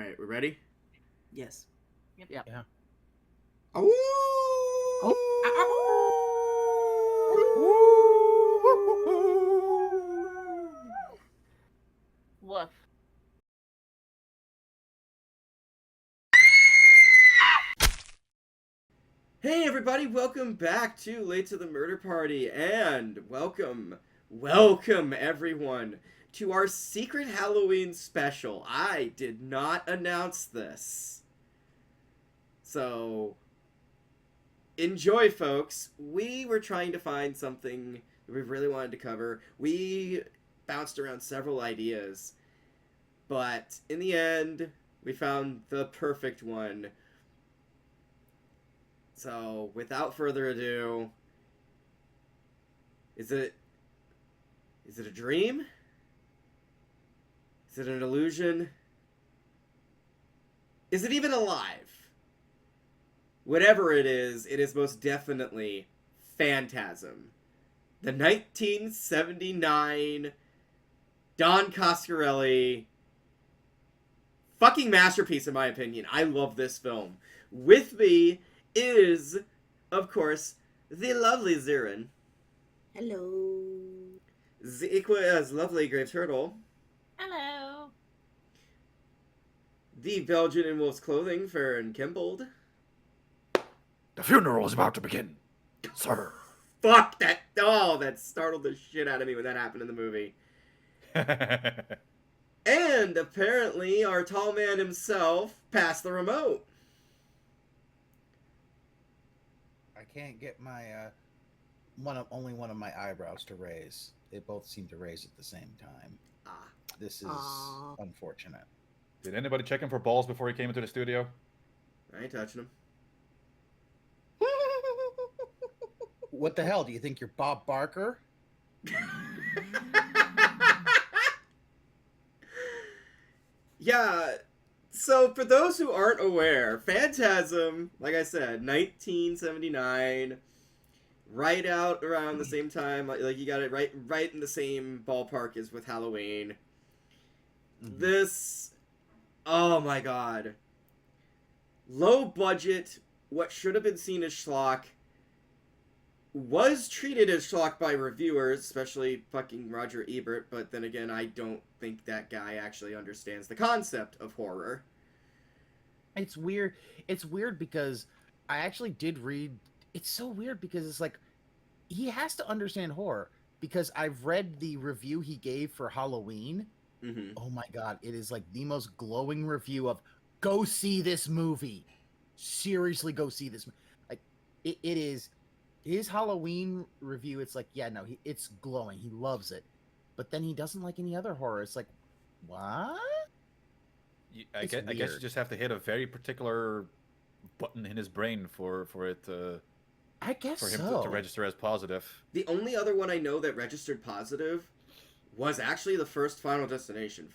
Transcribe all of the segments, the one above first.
right, we're ready? Yes. Yep. Yeah. Oh! Woof. Hey everybody, welcome back to Late to the Murder Party, and welcome everyone to our secret Halloween special. I did not announce this. So, enjoy folks. We were trying to find something that we really wanted to cover. We bounced around several ideas, but in the end, we found the perfect one. So, without further ado, is it a dream? Is it an illusion? Is it even alive? Whatever it is most definitely Phantasm. The 1979 Don Coscarelli fucking masterpiece in my opinion. I love this film. With me is, of course, the lovely Xeiren. Hello. The equal as lovely Graveturtle. Hello. The Belgian in wolf's clothing, Varren Kimbold. The funeral is about to begin, sir. Fuck that! Oh, that startled the shit out of me when that happened in the movie. And apparently, our tall man himself passed the remote. I can't get my only one of my eyebrows to raise. They both seem to raise at the same time. Ah. This is Aww. unfortunate. Did anybody check him for balls before he came into the studio? I ain't touching him. What the hell? Do you think you're Bob Barker? Yeah, so for those who aren't aware, Phantasm, like I said, 1979, right out around the same time, like you got it right in the same ballpark as with Halloween. Mm-hmm. This, oh my god. Low budget, what should have been seen as schlock, was treated as schlock by reviewers, especially fucking Roger Ebert, but then again, I don't think that guy actually understands the concept of horror. It's weird. It's weird because I actually did read. It's so weird because it's like he has to understand horror because I've read the review he gave for Halloween. Mm-hmm. Oh my god, it is like the most glowing review of go see this movie. Seriously, go see this. Like it is. His Halloween review, it's like, yeah, no, it's glowing. He loves it. But then he doesn't like any other horror. It's like, what? I guess you just have to hit a very particular button in his brain for it I guess for him so. to register as positive. The only other one I know that registered positive was actually the first Final Destination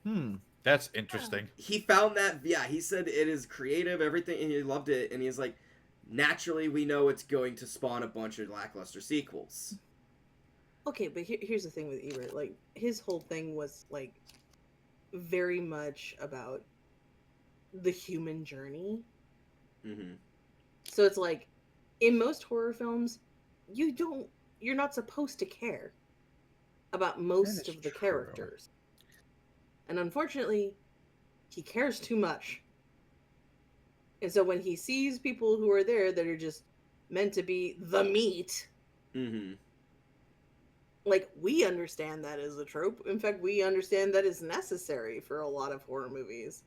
film. That's interesting. He found that, yeah, he said it is creative, everything, and he loved it, and he's like, naturally, we know it's going to spawn a bunch of lackluster sequels. Okay, but here's the thing with Ebert. Like, his whole thing was, like, very much about the human journey. Mm-hmm. So it's like, in most horror films, you're not supposed to care about most of the characters. And unfortunately, he cares too much. And so when he sees people who are there that are just meant to be the meat, Mm-hmm. like, we understand that as a trope. In fact, we understand that is necessary for a lot of horror movies.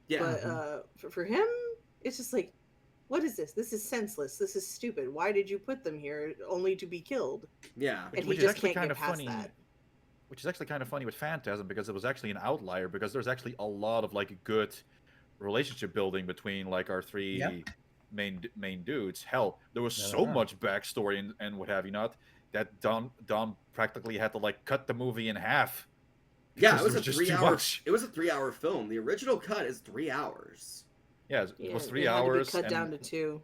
Yeah. But for him, it's just like, what is this? This is senseless. This is stupid. Why did you put them here only to be killed? Yeah. And Which he is just actually can't kind get of past funny. that. Which is actually kind of funny with Phantasm because it was actually an outlier because there's actually a lot of like good relationship building between like our three main dudes. Hell, there was so much backstory and what have you not that Dom practically had to like cut the movie in half. Yeah, it was a just 3 too hour. much. It was a 3 hour film. The original cut is 3 hours. Yeah, it was 3 it had hours. to be cut down to 2.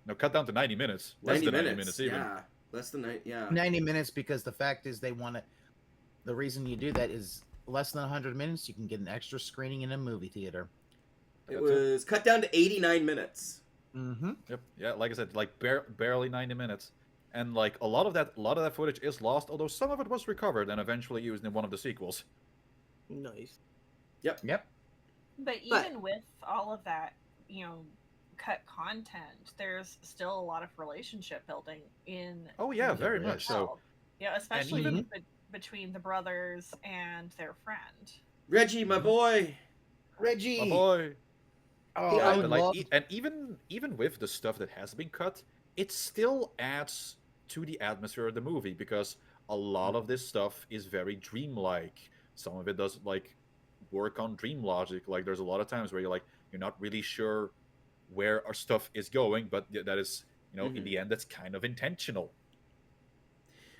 No, cut down to 90 minutes. Less than 90 minutes even. Yeah, less than 90. Yeah. 90 minutes because the fact is they want to. The reason you do that is less than 100 minutes, you can get an extra screening in a movie theater. It was cut down to 89 minutes. Mm-hmm. Yep. Yeah, like I said, like barely 90 minutes, and like a lot of that footage is lost. Although some of it was recovered and eventually used in one of the sequels. Nice. Yep. But even with all of that, cut content, there's still a lot of relationship building in. Oh yeah, very There much is. so. Yeah, especially even- between the brothers and their friend. Reggie, my boy. Reggie. My boy. Oh, Yeah, I But would like, love. and even with the stuff that has been cut, it still adds to the atmosphere of the movie because a lot of this stuff is very dreamlike. Some of it does like work on dream logic. Like there's a lot of times where you're not really sure where our stuff is going, but that is in the end that's kind of intentional.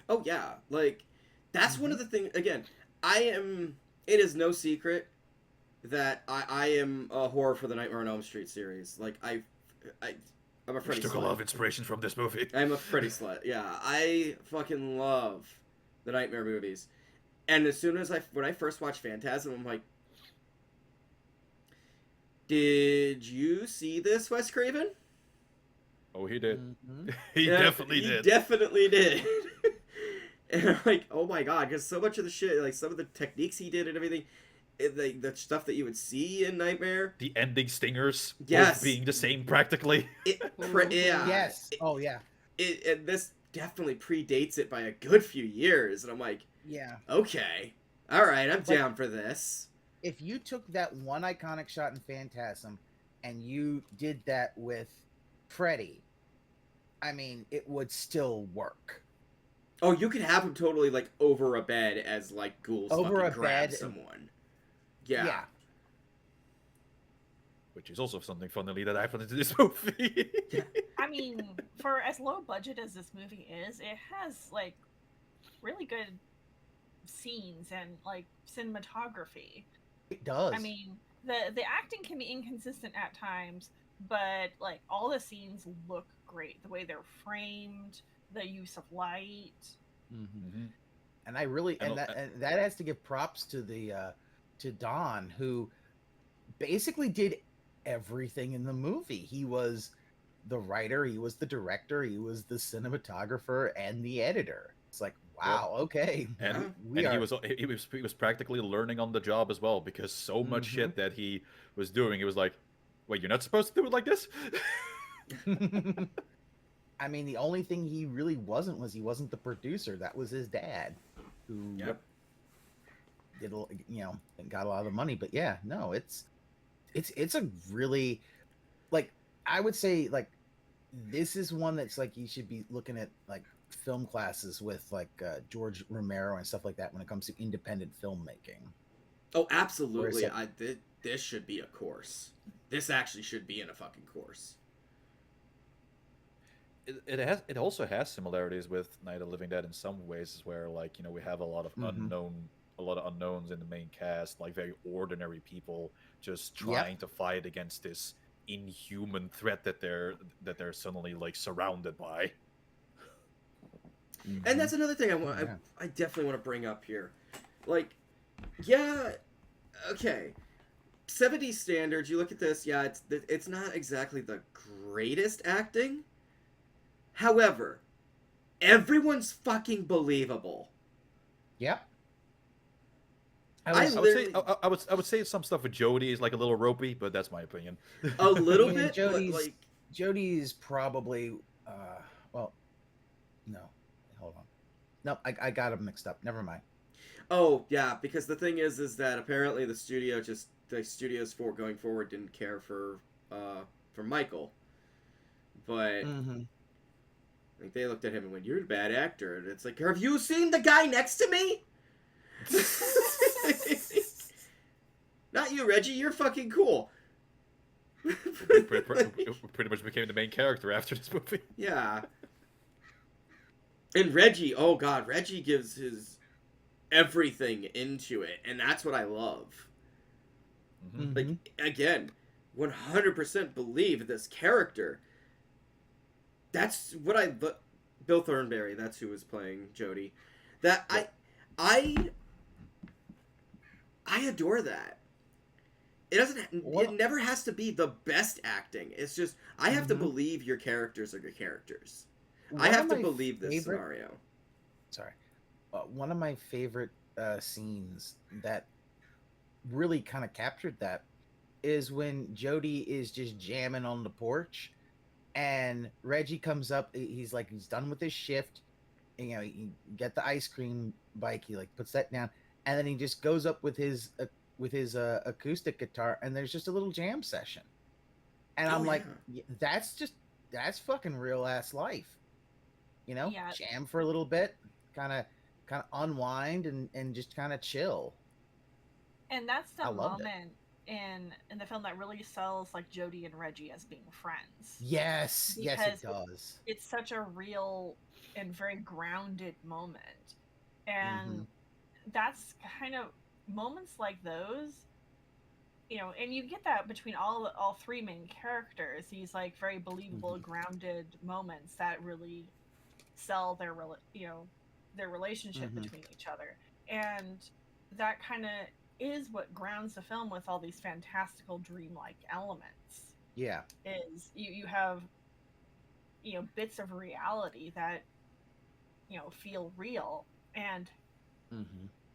Oh yeah, like that's one of the things. Again, It is no secret that I am a horror for the Nightmare on Elm Street series. Like I'm a Freddy Which took slut. a lot of inspiration from this movie. I'm a Freddy slut. Yeah, I fucking love the Nightmare movies. And as soon as when I first watched Phantasm, I'm like, did you see this, Wes Craven? Oh, he did. Mhm. He Yeah, definitely he did. Definitely did. And I'm like, oh my god, because so much of the shit, like some of the techniques he did and everything, like the stuff that you would see in Nightmare. The ending stingers Yes. both being the same practically. Yeah. Yes. Oh yeah. And this definitely predates it by a good few years, and I'm like, Yeah. okay, all right, I'm down for this. If you took that one iconic shot in Phantasm and you did that with Freddy, I mean, it would still work. Oh, you could have him totally like over a bed as like ghouls Over fucking a grab bed. someone. Yeah. Which is also something funnily that happened in this movie. I mean, for as low budget as this movie is, it has like really good scenes and like cinematography. It does. I mean, the acting can be inconsistent at times, but like all the scenes look great. The way they're framed, the use of light. Mm-hmm. And I really And and that has to give props to the to Don, who basically did everything in the movie. He was the writer, he was the director, he was the cinematographer, and the editor. It's like, wow, okay. And, we and are... he was practically learning on the job as well because so much shit that he was doing, it was like, wait, you're not supposed to do it like this? I mean, the only thing he really wasn't was he wasn't the producer. That was his dad, who did got a lot of the money. But yeah, no, it's a really, like, I would say, like, this is one that's like you should be looking at like film classes with like George Romero and stuff like that when it comes to independent filmmaking. Oh, absolutely. Whereas This should be a course. This actually should be in a fucking course. It also has similarities with Night of the Living Dead in some ways, where like we have a lot of unknowns in the main cast, like very ordinary people just trying to fight against this inhuman threat that they're suddenly like surrounded by. And that's another thing I definitely want to bring up here. Like, yeah, okay. 70s standards, you look at this, yeah, it's not exactly the greatest acting. However, everyone's fucking believable. Yep. I would say some stuff with Jodie is like a little ropey, but that's my opinion. A little I mean, bit, but like Jodie's probably well, no, hold on, no, I got them mixed up. Never mind. oh yeah, because the thing is that apparently the studios for going forward didn't care for Michael, but like they looked at him and went, "You're a bad actor," and it's like, "Have you seen the guy next to me?" Not you, Reggie. You're fucking cool. Pretty much became the main character after this movie. Yeah. And Reggie, oh god, Reggie gives his everything into it, and that's what I love. Like, again, 100% believe this character. That's what Bill Thornberry, that's who was playing Jodie. That I I adore that. It doesn't. Well- It never has to be the best acting. It's just I have to believe your characters are your characters. I One have of to my believe this favorite- scenario. Sorry. One of my favorite scenes that really kind of captured that is when Jody is just jamming on the porch and Reggie comes up. He's like, he's done with his shift. And, you know, he get the ice cream bike. He like puts that down, and then he just goes up with his acoustic guitar, and there's just a little jam session. And Oh, I'm like, yeah. that's fucking real ass life. You know, Yeah. jam for a little bit, kind of unwind and just kind of chill. And that's I the loved it. moment in the film that really sells like Jody and Reggie as being friends. Yes, yes, Because it does. It's such a real and very grounded moment. And that's kind of moments like those, you know, and you get that between all three main characters, these like very believable, grounded moments that really sell their their relationship between each other. And that kind of is what grounds the film with all these fantastical dreamlike elements. Yeah. Is you have, you know, bits of reality that, you know, feel real and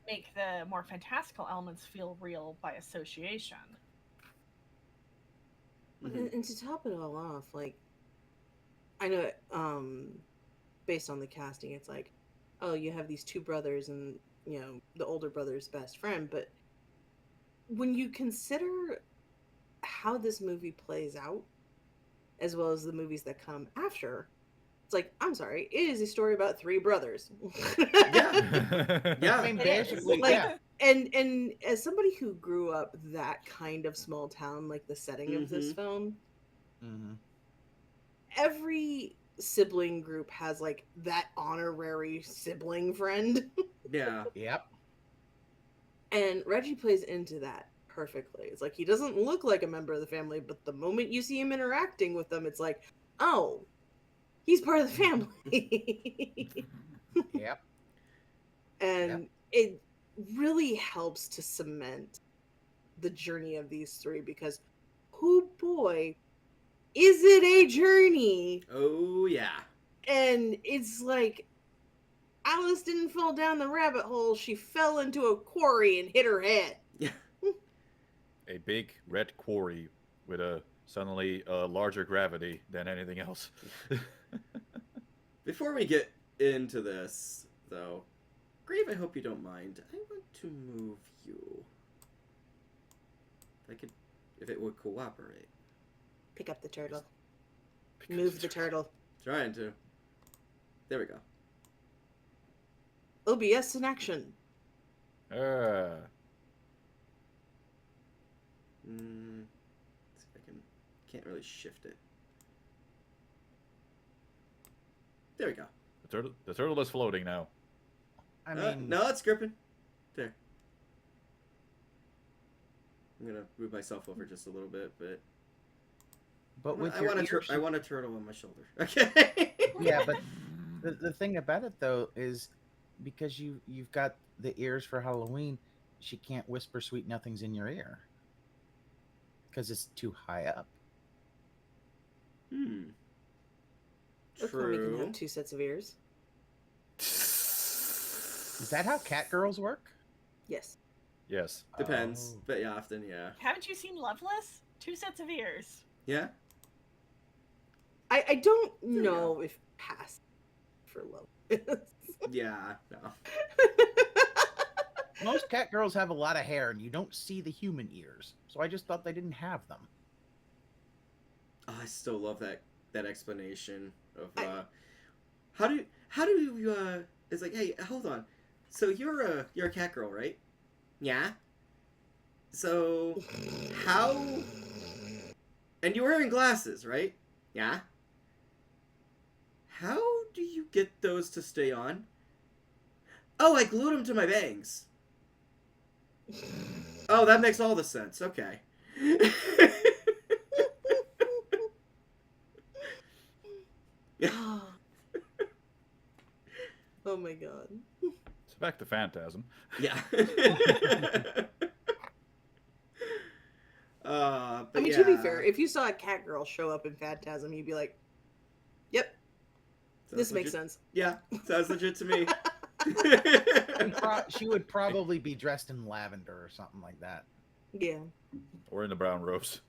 make the more fantastical elements feel real by association. And to top it all off, like, I know, based on the casting, it's like, oh, you have these two brothers and, you know, the older brother's best friend, but when you consider how this movie plays out, as well as the movies that come after, it's like, I'm sorry, it is a story about three brothers. Yeah. Yeah. I mean, It is. basically, Like, yeah. and as somebody who grew up that kind of small town, like the setting of this film, every sibling group has like that honorary sibling friend. Yeah. Yep. And Reggie plays into that perfectly. It's like he doesn't look like a member of the family, but the moment you see him interacting with them, it's like, oh, he's part of the family. Yep. And it really helps to cement the journey of these three because, oh boy, is it a journey? Oh yeah. And it's like, Alice didn't fall down the rabbit hole, she fell into a quarry and hit her head. Yeah. A big red quarry with a suddenly larger gravity than anything else. Before we get into this, though, Grave, I hope you don't mind. I want to move you. If it would cooperate. Pick up the turtle. Move the turtle. Trying to. There we go. OBS in action. Let's see if I can. Can't really shift it. There we go. The turtle is floating now. I mean, no, it's gripping. There. I'm gonna move myself over just a little bit, but with I your want a ears- I want a turtle on my shoulder. Okay. yeah, but the thing about it though is because you've got the ears for Halloween, she can't whisper sweet nothings in your ear because it's too high up. Hmm. Ookami can True. have two sets of ears. Is that how cat girls work? Yes. Yes. Depends, Oh. but yeah, often, yeah. Haven't you seen Loveless? 2 sets of ears. Yeah. I don't we know if pass for love. Yeah. No. Most cat girls have a lot of hair, and you don't see the human ears. So I just thought they didn't have them. Oh, I still love that explanation of how do you it's like, hey, hold on, so you're a cat girl, right? Yeah. So how, and you're wearing glasses, right? Yeah. How do you get those to stay on? Oh, I glued them to my bangs. Oh, that makes all the sense. Okay. Oh my god. So back to Phantasm. Yeah. I mean, to be fair, if you saw a cat girl show up in Phantasm, you'd be like, "Yep, this makes sense." Yeah, sounds legit to me. She would probably be dressed in lavender or something like that. Yeah. Or in the brown robes.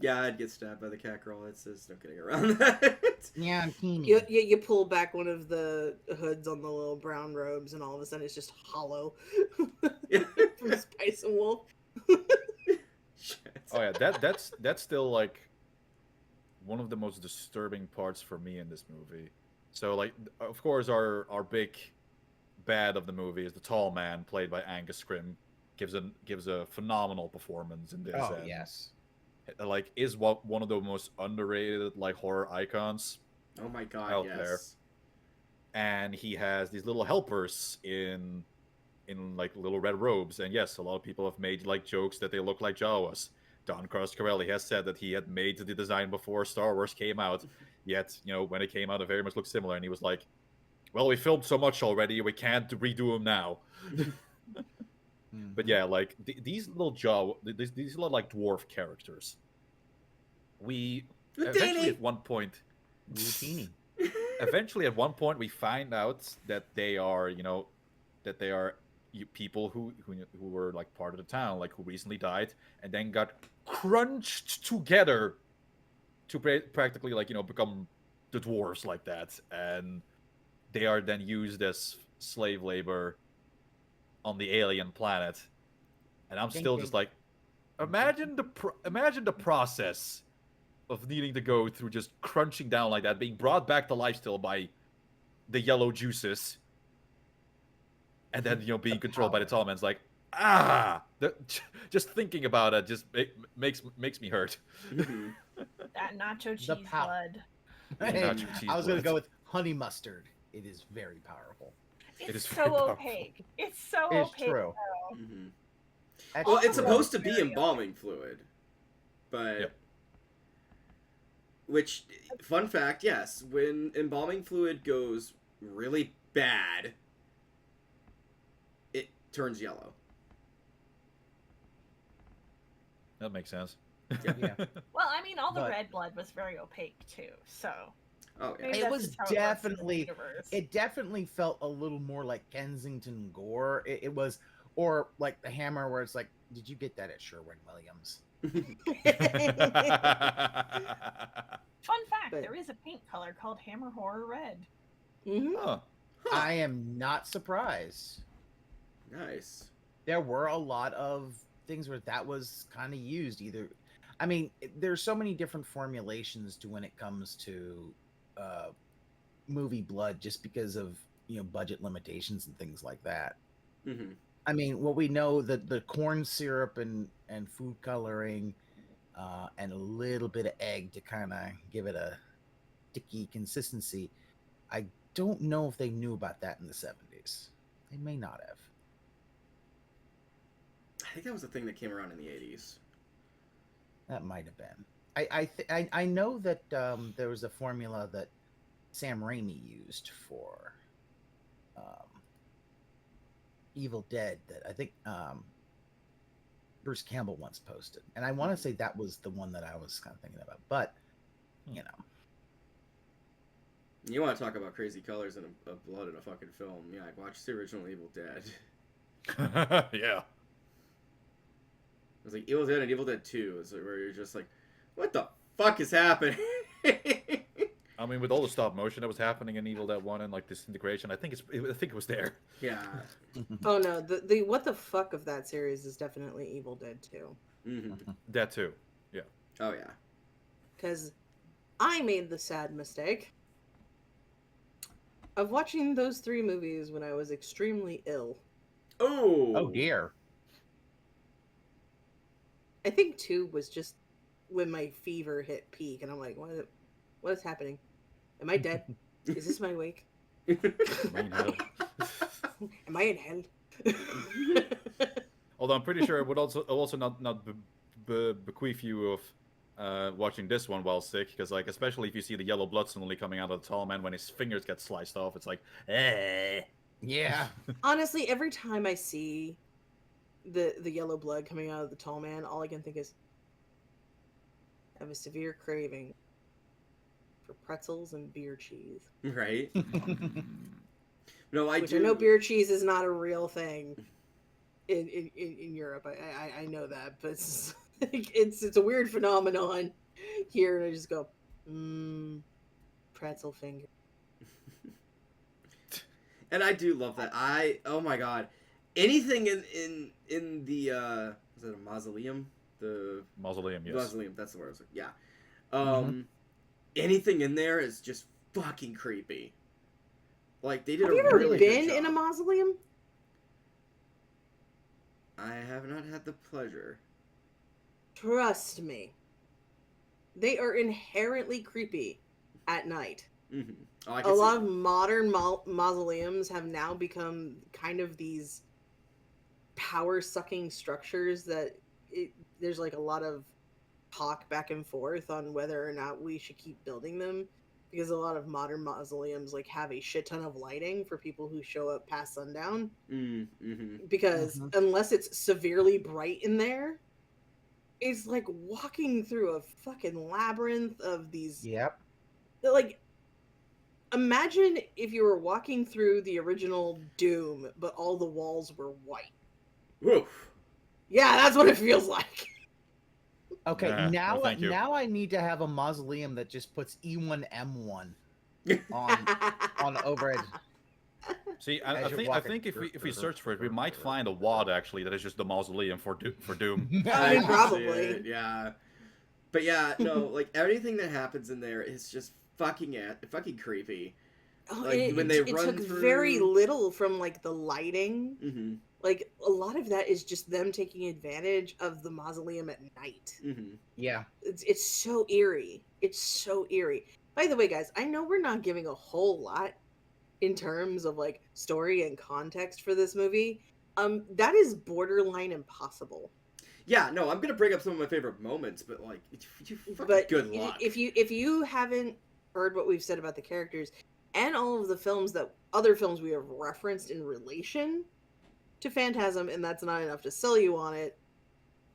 Yeah, I'd get stabbed by the cat girl. There's no getting around that. Yeah, I'm teeny. You pull back one of the hoods on the little brown robes, and all of a sudden it's just hollow from Spice and Wolf. Oh yeah, that's still like one of the most disturbing parts for me in this movie. So like, of course, our big bad of the movie is the tall man played by Angus Scrimm. Gives a phenomenal performance in this. Oh and, yes. like is one of the most underrated like horror icons Oh my god, out yes. there. And he has these little helpers in like little red robes, and yes, a lot of people have made like jokes that they look like Jawas. Don Coscarelli has said that he had made the design before Star Wars came out, yet when it came out, it very much looked similar, and he was like, "Well, we filmed so much already, we can't redo them now." But yeah, like these little these little like dwarf characters, we eventually at one point, we find out that they are people who were like part of the town, like who recently died and then got crunched together to practically like become the dwarves like that, and they are then used as slave labor on the alien planet. And I'm still just like, imagine the process of needing to go through just crunching down like that, being brought back to life still by the yellow juices, and then being controlled by the tall man's like, just thinking about it just makes me hurt. Mhm. That nacho cheese blood. I was gonna go with honey mustard. It is very powerful. It's is so very powerful. opaque. It's so It's opaque. true. Though. Mhm. Actually, Well, it's supposed to be Very embalming fluid, but Yep. which, fun fact, yes, when embalming fluid goes really bad, it turns yellow. That makes sense. Yeah. Well, I mean, all the But- red blood was very opaque too. So Oh yeah. maybe It that's was just how it works in the definitely- universe. It definitely felt a little more like Kensington Gore. It was, or like the Hammer, where it's like, did you get that at Sherwin-Williams? Fun fact: But- there is a paint color called Hammer Horror Red. Hmm. Huh. I am not surprised. Nice. There were a lot of things where that was kind of used. Either, I mean, there's so many different formulations to when it comes to movie blood, just because of budget limitations and things like that. Mm-hmm. I mean, what we know that the corn syrup and food coloring and a little bit of egg to kind of give it a sticky consistency. I don't know if they knew about that in the 70s. They may not have. I think that was a thing that came around in the 80s. That might have been. I know that there was a formula that Sam Raimi used for Evil Dead that I think Bruce Campbell once posted, and I want to say that was the one that I was kind of thinking about. But You want to talk about crazy colors and of blood in a fucking film? Yeah, I watched the original Evil Dead. Yeah. It was like Evil Dead and Evil Dead 2, is where you're just like, what the fuck is happening? I mean, with all the stop motion that was happening in Evil Dead 1 and like disintegration, I think it was there. Yeah. Oh no, the what the fuck of that series is definitely Evil Dead 2. Mm-hmm. That too. Oh yeah. Because I made the sad mistake of watching those 3 movies when I was extremely ill. Oh. oh dear. I think 2 was just when my fever hit peak, and I'm like, what is happening? Am I dead? Is this my wake? Am I in hell? Although I'm pretty sure it would also not bequeath you of watching this one while sick, because like especially if you see the yellow blood suddenly coming out of the tall man when his fingers get sliced off, it's like, eh. Yeah. Honestly, every time I see the yellow blood coming out of the tall man, all I can think is, have a severe craving for pretzels and beer cheese. Right? No, I Which do. I know beer cheese is not a real thing in Europe. I know that, but it's a weird phenomenon here, and I just go, pretzel finger. And I do love that. Oh my god, anything in the is it a mausoleum? The Mausoleum, yes. mausoleum. That's the word. I was like, yeah. Anything in there is just fucking creepy. Like they did Have a you ever really good been job. in a mausoleum? I have not had the pleasure. Trust me, they are inherently creepy at night. Mm-hmm. Oh, I A can see lot that. of modern mausoleums have now become kind of these power-sucking structures that there's like a lot of talk back and forth on whether or not we should keep building them, because a lot of modern mausoleums like have a shit ton of lighting for people who show up past sundown, because unless it's severely bright in there, it's like walking through a fucking labyrinth of these. Yep. Like, imagine if you were walking through the original Doom, but all the walls were white. Woof. Yeah, that's what it feels like. Okay, Nah, now no, thank you. now I need to have a mausoleum that just puts E1M1 on overhead. See, As I you're think walking. if we search for it, we might find a WAD actually that is just the mausoleum for Doom. I mean, can see probably. it, yeah. But yeah, no, like everything that happens in there is just fucking creepy. Oh, Like, when they run took very through- little from like the lighting. Mm-hmm. Like a lot of that is just them taking advantage of the mausoleum at night. Mm-hmm. Yeah. It's so eerie. It's so eerie. By the way, guys, I know we're not giving a whole lot in terms of like story and context for this movie. That is borderline impossible. Yeah, no, I'm gonna bring up some of my favorite moments, but like, you fucking But good luck. if you haven't heard what we've said about the characters and all of the other films we have referenced in relation to Phantasm, and that's not enough to sell you on it,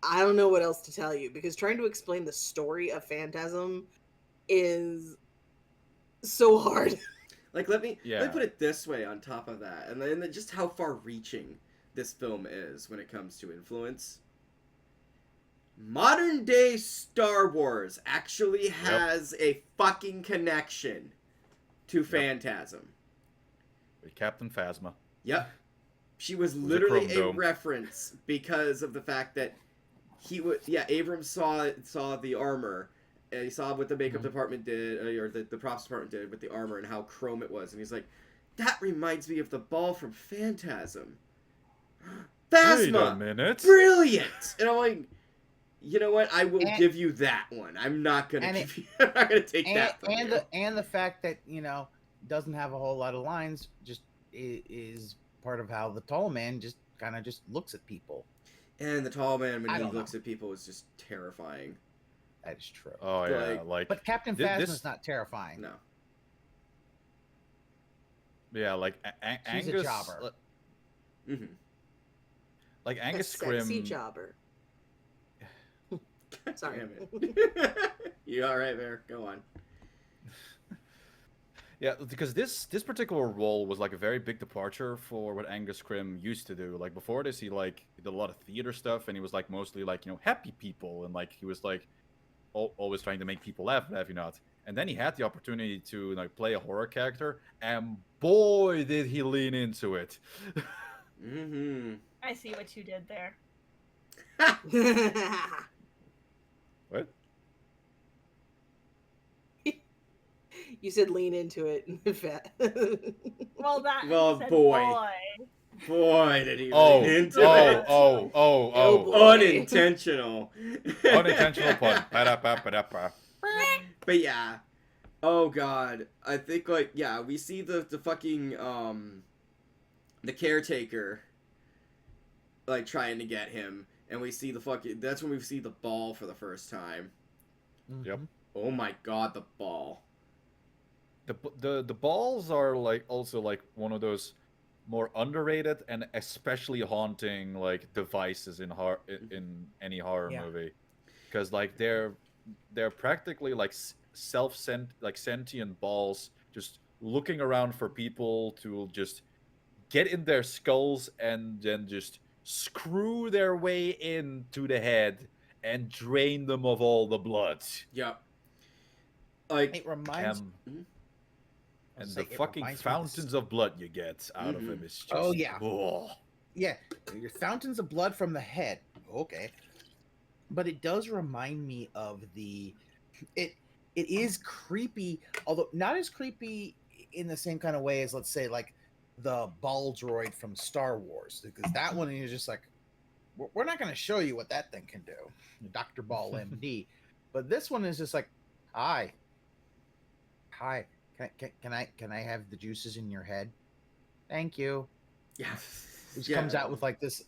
I don't know what else to tell you, because trying to explain the story of Phantasm is so hard. Like, let me Yeah. put it this way on top of that, and then just how far-reaching this film is when it comes to influence. Modern day Star Wars actually has a fucking connection to Phantasm. Captain Phasma. Yep. She was a literally chrome a dome. reference because of the fact that Abrams saw the armor, and he saw what the makeup department did, or the props department did with the armor and how chrome it was, and he's like, that reminds me of the ball from Phantasm. Wait a Phasma! minute. Brilliant! And I'm like, you know what? I will And- give you that one. I'm not gonna and give you, I'm not gonna take that from you. The fact that doesn't have a whole lot of lines just is part of how the tall man just kind of just looks at people. And the tall man, when I he don't looks at people, is just terrifying. That is true. Oh yeah, like But Captain Thi- Phasma's this- not terrifying. No. yeah, like She's Angus. a jobber. Mm-hmm. Like A Angus sexy Scrimm. jobber. Sorry. Damn it. You all right, Bear? Go on. Yeah, because this particular role was like a very big departure for what Angus Scrimm used to do. Like before this, he did a lot of theater stuff, and he was like mostly like happy people, and like he was like always trying to make people laugh, have you not? And then he had the opportunity to like play a horror character, and boy did he lean into it. Mm-hmm. I see what you did there. What? You said lean into it. Well, that. Well, you said boy. Boy, did he Oh, lean into it. Oh, boy. Unintentional. Unintentional pun. Ba-da-ba-ba-da-ba. But yeah. Oh god. I think we see the fucking the caretaker like trying to get him, and we see that's when we see the ball for the first time. Yep. Oh my god, the ball. The balls are like also like one of those more underrated and especially haunting like devices in any horror Yeah. movie, because like they're they're practically like sentient balls, just looking around for people to just get in their skulls and then just screw their way into the head and drain them of all the blood. Yeah. Like, It reminds. Mhm. And say, the it fucking reminds me of this- fountains of blood you get out of Mhm. him is just. Oh, yeah. Oh. Yeah, your fountains of blood from the head. Okay, but it does remind me of the. It is creepy, although not as creepy in the same kind of way as, let's say, like the ball droid from Star Wars, because that one is just like, we're not going to show you what that thing can do, Dr. Ball MD. But this one is just like, hi, can I have the juices in your head? Thank you. Yeah. It just comes out with like this,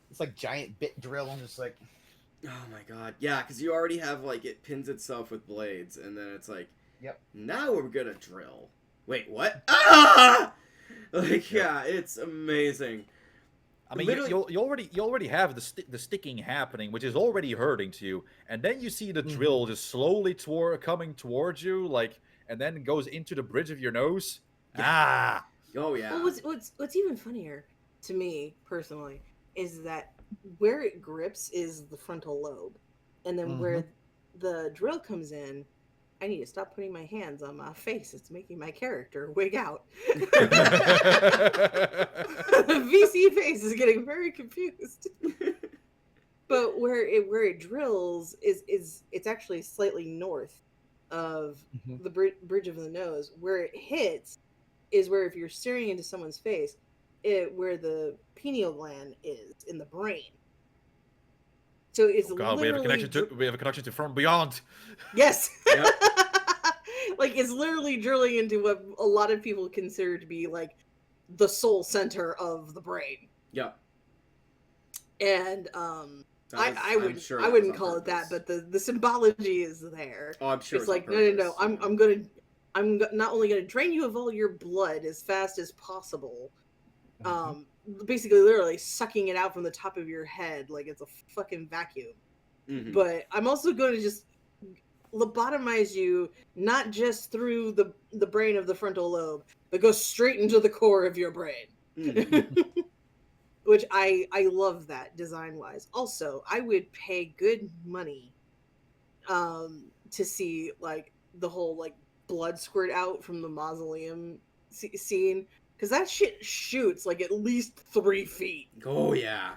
it's like giant bit drill and just like, Oh my god. Yeah, because you already have, like, it pins itself with blades, and then it's like, yep. Now we're gonna drill. Wait, what? Ah! Like, yeah, it's amazing. I mean, Literally- you already have the sticking happening, which is already hurting to you, and then you see the drill just slowly coming towards you, like, and then it goes into the bridge of your nose. Yeah. Ah, Oh, yeah. Well, what's even funnier to me personally is that where it grips is the frontal lobe, and then where the drill comes in, I need to stop putting my hands on my face. It's making my character wig out. VC face is getting very confused. But where it drills is it's actually slightly north of the bridge of the nose. Where it hits is where, if you're staring into someone's face, where the pineal gland is in the brain. So it's God, we have a connection to From Beyond. Yes. Yep. Like, it's literally drilling into what a lot of people consider to be like the soul center of the brain. Yeah. And I wouldn't call it that, but the symbology is there. Oh, I'm sure It's like, no. I'm not only gonna drain you of all your blood as fast as possible. Basically, literally sucking it out from the top of your head like it's a fucking vacuum. Mhm. But I'm also going to just lobotomize you, not just through the brain of the frontal lobe, but go straight into the core of your brain. Mhm. Which I love that design wise. Also, I would pay good money to see like the whole like blood squirt out from the mausoleum scene, because that shit shoots like at least 3 feet. Oh, yeah.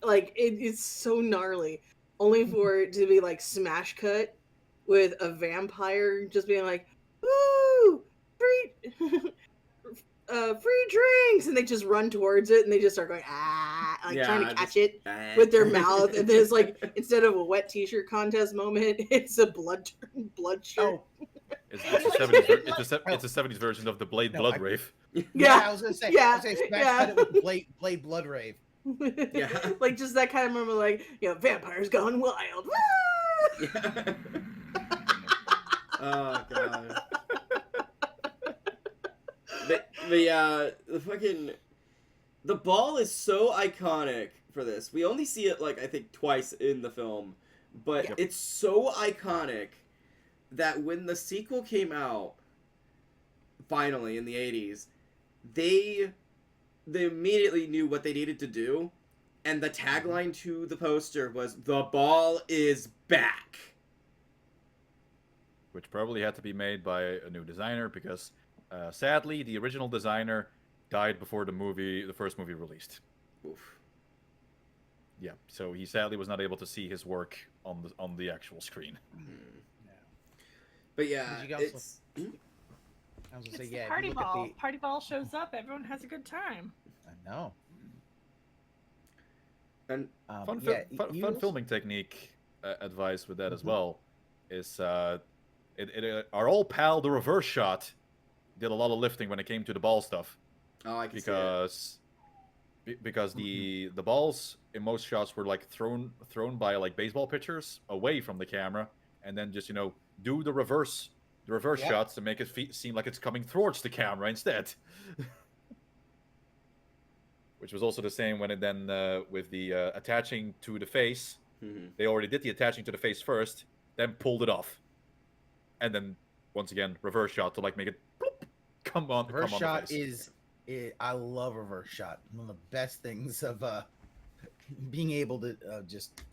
Like it's so gnarly, only for it to be like smash cut with a vampire just being like, "Ooh, free free drinks," and they just run towards it and they just start going like trying to catch it with their mouth, and then it's like, instead of a wet t-shirt contest moment, it's a blood shirt. It's a 70s version of the Blade Blood Rave. Yeah, I was gonna say, smash cut it with Blade Blood Rave. Yeah. Like just that kind of moment, like, vampires gone wild. Yeah. Oh god. The ball is so iconic for this. We only see it like I think twice in the film, but it's so iconic that when the sequel came out, finally in the 80s, they immediately knew what they needed to do, and the tagline to the poster was "The ball is back." Which probably had to be made by a new designer because, sadly, the original designer died before the first movie released. Oof. Yeah, so he sadly was not able to see his work on the actual screen. But yeah, Did you also- it's. I was gonna It's say, the yeah. party if you look at ball. Party ball shows up. Everyone has a good time. I know. And Fun you- filming technique advice with that as well is our old pal, the reverse shot, did a lot of lifting when it came to the ball stuff. Oh, I can see it. Because the balls in most shots were like thrown by like baseball pitchers away from the camera, and then just do the reverse shots to make it seem like it's coming towards the camera instead. Which was also the same when it then with the attaching to the face. Mhm. They already did the attaching to the face first, then pulled it off, and then once again reverse shot to like make it bloop, come on Reverse the shot face. I love reverse shot. One of the best things of being able to just.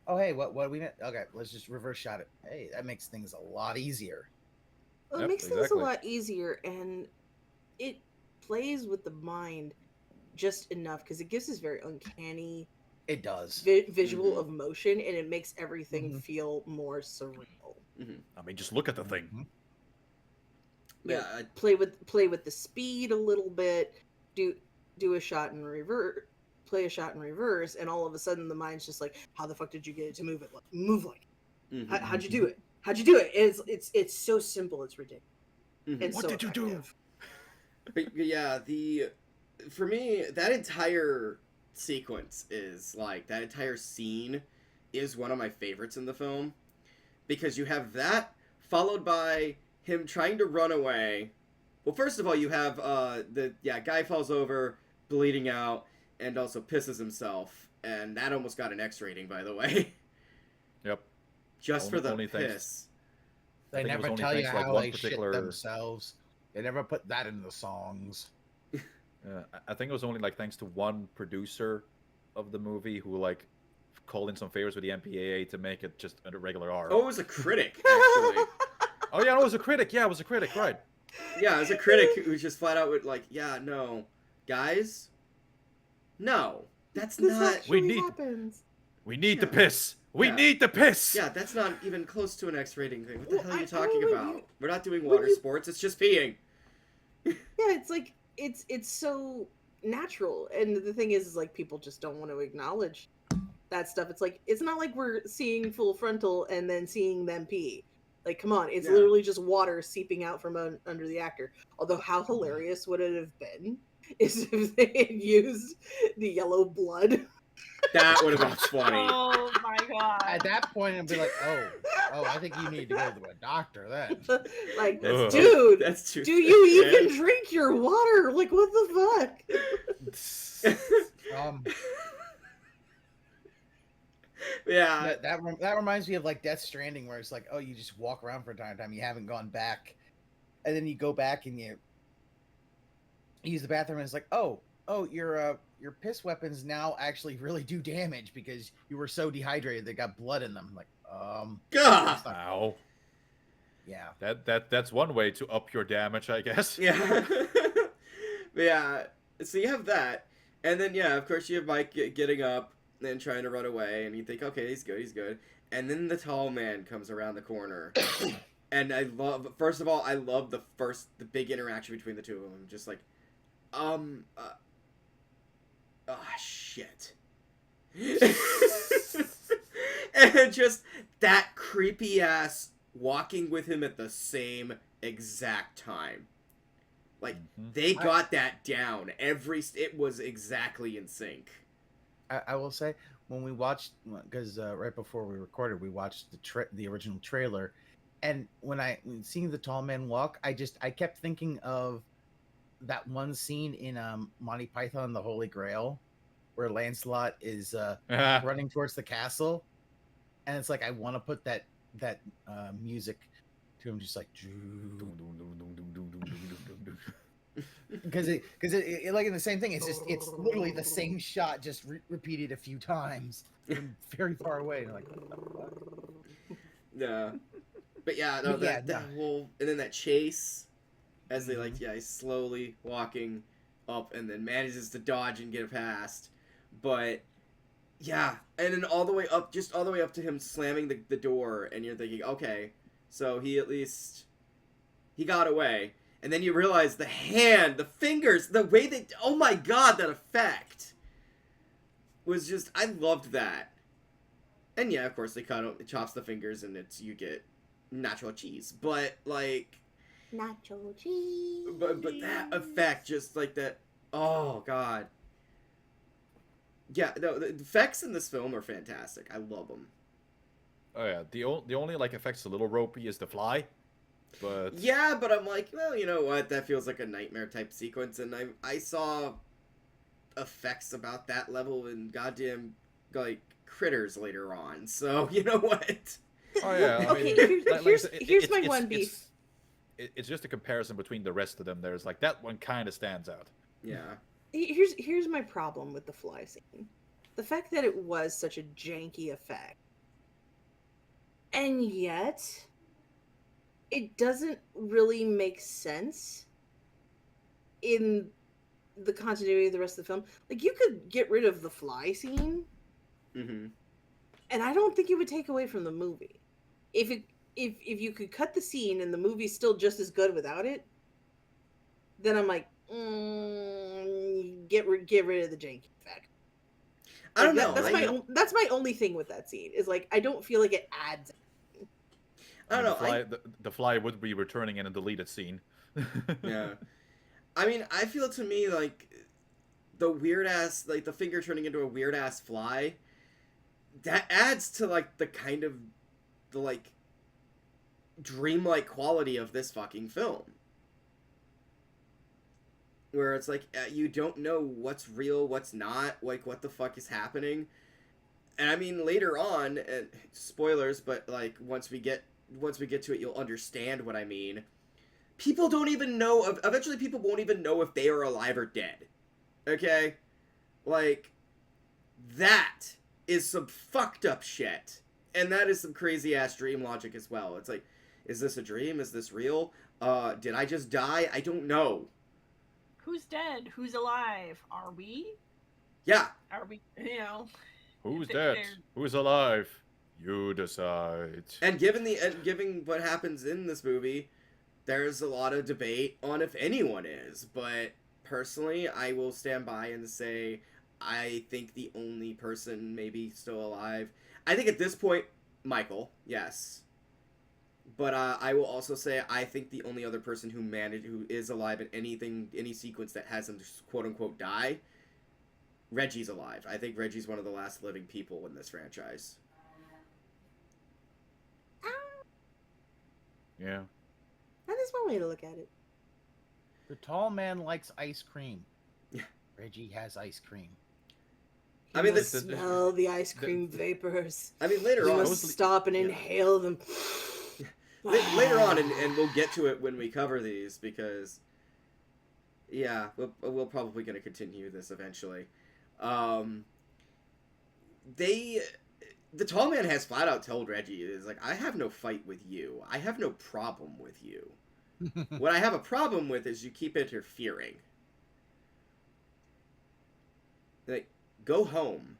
Oh hey, what do we? Okay, let's just reverse shot it. Hey, that makes things a lot easier. Well, it Yep, makes things a exactly. lot easier, and it plays with the mind just enough because it gives this very uncanny It does. visual of motion, and it makes everything Mhm. feel more surreal. I mean, just look at the thing. Mhm. Yeah, play with the speed a little bit, do a shot in reverse, play a shot in reverse, and all of a sudden the mind's just like, how the fuck did you get it to move like how'd you do it? How'd you do it? And it's so simple, it's ridiculous. And What so did you do? effective. But yeah, for me, that entire sequence is like, that entire scene is one of my favorites in the film, because you have that followed by him trying to run away. Well, first of all, you have guy falls over, bleeding out, and also pisses himself, and that almost got an X rating, by the way. Yep. Just for the Only thanks- piss. I They think it was never only tell you thanks to, like, how one they particular- shit themselves. They never put that in the songs. I think it was only like thanks to one producer of the movie who like called in some favors with the MPAA to make it just a regular R. Oh, it was a critic, actually. Oh yeah, it was a critic. Yeah, it was a critic, right? Yeah, it was a critic who just flat out would like, yeah, no, guys, no, that's This not. actually We need- happens. We need the Yeah. piss. We Yeah. need the piss. Yeah, that's not even close to an X rating thing. What the Well, hell are you I talking mean, about? We're not doing when water you- sports. It's just peeing. Yeah, it's like it's so natural, and the thing is like people just don't want to acknowledge that stuff. It's like it's not like we're seeing full frontal and then seeing them pee. Like, come on, it's Yeah. literally just water seeping out from under the actor. Although, how hilarious would it have been is if they had used the yellow blood? That would have been funny. Oh my god. At that point, I'd be like, oh, I think you need to go to a doctor then. Like, Ugh. dude, That's too. do you even drink your water? Like, what the fuck? Yeah. That reminds me of like Death Stranding, where it's like, oh, you just walk around for a time, you haven't gone back, and then you go back and you use the bathroom, and it's like, oh, your piss weapons now actually really do damage because you were so dehydrated they got blood in them. Like, God. Ow. yeah. That's one way to up your damage, I guess. Yeah. But yeah. So you have that, and then yeah, of course you have Mike getting up and trying to run away, and you think, okay, he's good, and then the tall man comes around the corner, and first of all, I love the big interaction between the two of them, just like, shit. And just that creepy ass walking with him at the same exact time. Like, they got that down. It was exactly in sync. I will say, when we watched, because right before we recorded, we watched the original trailer, and when seeing the tall man walk, I kept thinking of that one scene in Monty Python and the Holy Grail, where Lancelot is running towards the castle, and it's like I want to put that music to him, just like, because it like in the same thing. It's literally the same shot, just repeated a few times from very far away. And like, what the fuck? Yeah, but yeah, no, that whole, and then that chase as they he's slowly walking up and then manages to dodge and get past, but yeah, and then all the way up to him slamming the door, and you're thinking, okay, so he got away. And then you realize the hand, the fingers, the way they... Oh my god, that effect was just... I loved that. And yeah, of course, it chops the fingers, and you get nacho cheese. But, like... Nacho cheese. But that effect, just like that... Oh, god. Yeah, no, the effects in this film are fantastic. I love them. Oh yeah, the only like effects a little ropey is the fly. But yeah, but I'm like, well, you know what? That feels like a nightmare type sequence, and I saw effects about that level in goddamn like Critters later on. So you know what? Oh yeah. I Okay, mean, here's my one beef. It's just a comparison between the rest of them. There's like that one kind of stands out. Yeah. Here's my problem with the fly scene. The fact that it was such a janky effect. And yet it doesn't really make sense in the continuity of the rest of the film. Like, you could get rid of the fly scene, Mm-hmm. and I don't think it would take away from the movie. If you could cut the scene and the movie's still just as good without it, then I'm like, get rid of the janky effect. I don't Like, know. That's my only thing with that scene. Is like, I don't feel like it adds. I don't know. The fly would be returning in a deleted scene. Yeah. I mean, I feel to me like the weird ass, like the finger turning into a weird ass fly, that adds to like the kind of the like dreamlike quality of this fucking film. Where it's like you don't know what's real, what's not, like what the fuck is happening. And I mean later on, and spoilers, but like once we get to it, you'll understand what I mean. People don't even know. Eventually, people won't even know if they are alive or dead. Okay? Like, that is some fucked up shit. And that is some crazy ass dream logic as well. It's like, is this a dream? Is this real? Did I just die? I don't know. Who's dead? Who's alive? Are we? Yeah. Are we? You know. Who's dead? Who's alive? You decide. And given what happens in this movie, there's a lot of debate on if anyone is. But personally, I will stand by and say I think the only person maybe still alive. I think at this point, Michael, yes. But I will also say I think the only other person who is alive in any sequence that has him quote unquote die, Reggie's alive. I think Reggie's one of the last living people in this franchise. Yeah. That is one way to look at it. The tall man likes ice cream. Yeah. Reggie has ice cream. I mean, smell the ice cream vapors. I mean, later we on, must stop and inhale them. Later on, and we'll get to it when we cover these because, yeah, we're probably going to continue this eventually. The tall man has flat out told Reggie, is like, I have no fight with you. I have no problem with you. What I have a problem with is you keep interfering. Like, go home.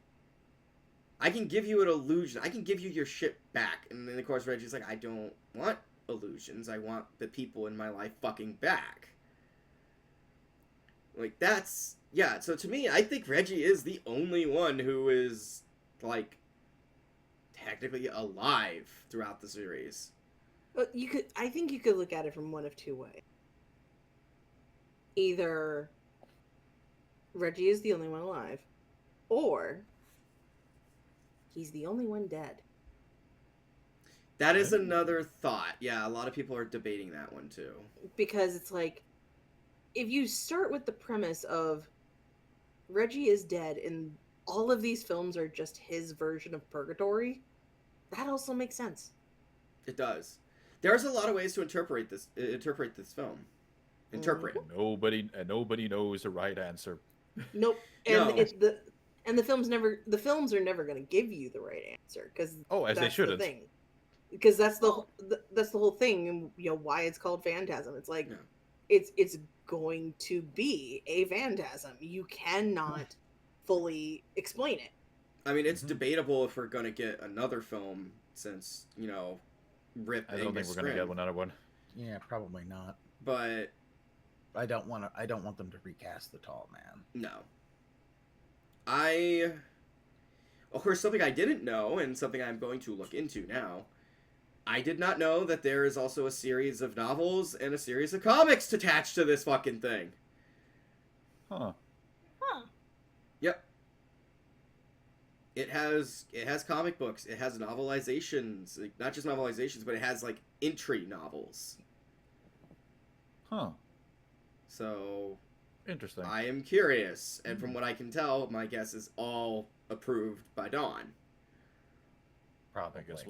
I can give you an illusion. I can give you your shit back. And then, of course, Reggie's like, I don't want illusions. I want the people in my life fucking back. Like, that's... Yeah, so to me, I think Reggie is the only one who is, like, technically alive throughout the series. I think you could look at it from one of two ways. Either Reggie is the only one alive, or he's the only one dead. That is another thought. Yeah, a lot of people are debating that one too. Because it's like, if you start with the premise of Reggie is dead and all of these films are just his version of purgatory, that also makes sense. It does. There's a lot of ways to interpret this film. Interpret. Nobody knows the right answer. Nope. And No. the films are never going to give you the right answer because as they shouldn't. The thing. Because that's the whole thing, and you know why it's called Phantasm. It's like it's going to be a phantasm. You cannot fully explain it. I mean, it's debatable if we're gonna get another film since Rip. I don't think we're gonna get another one. Yeah, probably not. But I don't want them to recast the tall man. No. Of course, something I didn't know, and something I'm going to look into now. I did not know that there is also a series of novels and a series of comics attached to this fucking thing. Huh. Yep. It has comic books. It has novelizations. Like, not just novelizations, but it has, like, entry novels. Huh. So... Interesting. I am curious. And from what I can tell, my guess is all approved by Dawn. Probably. I guess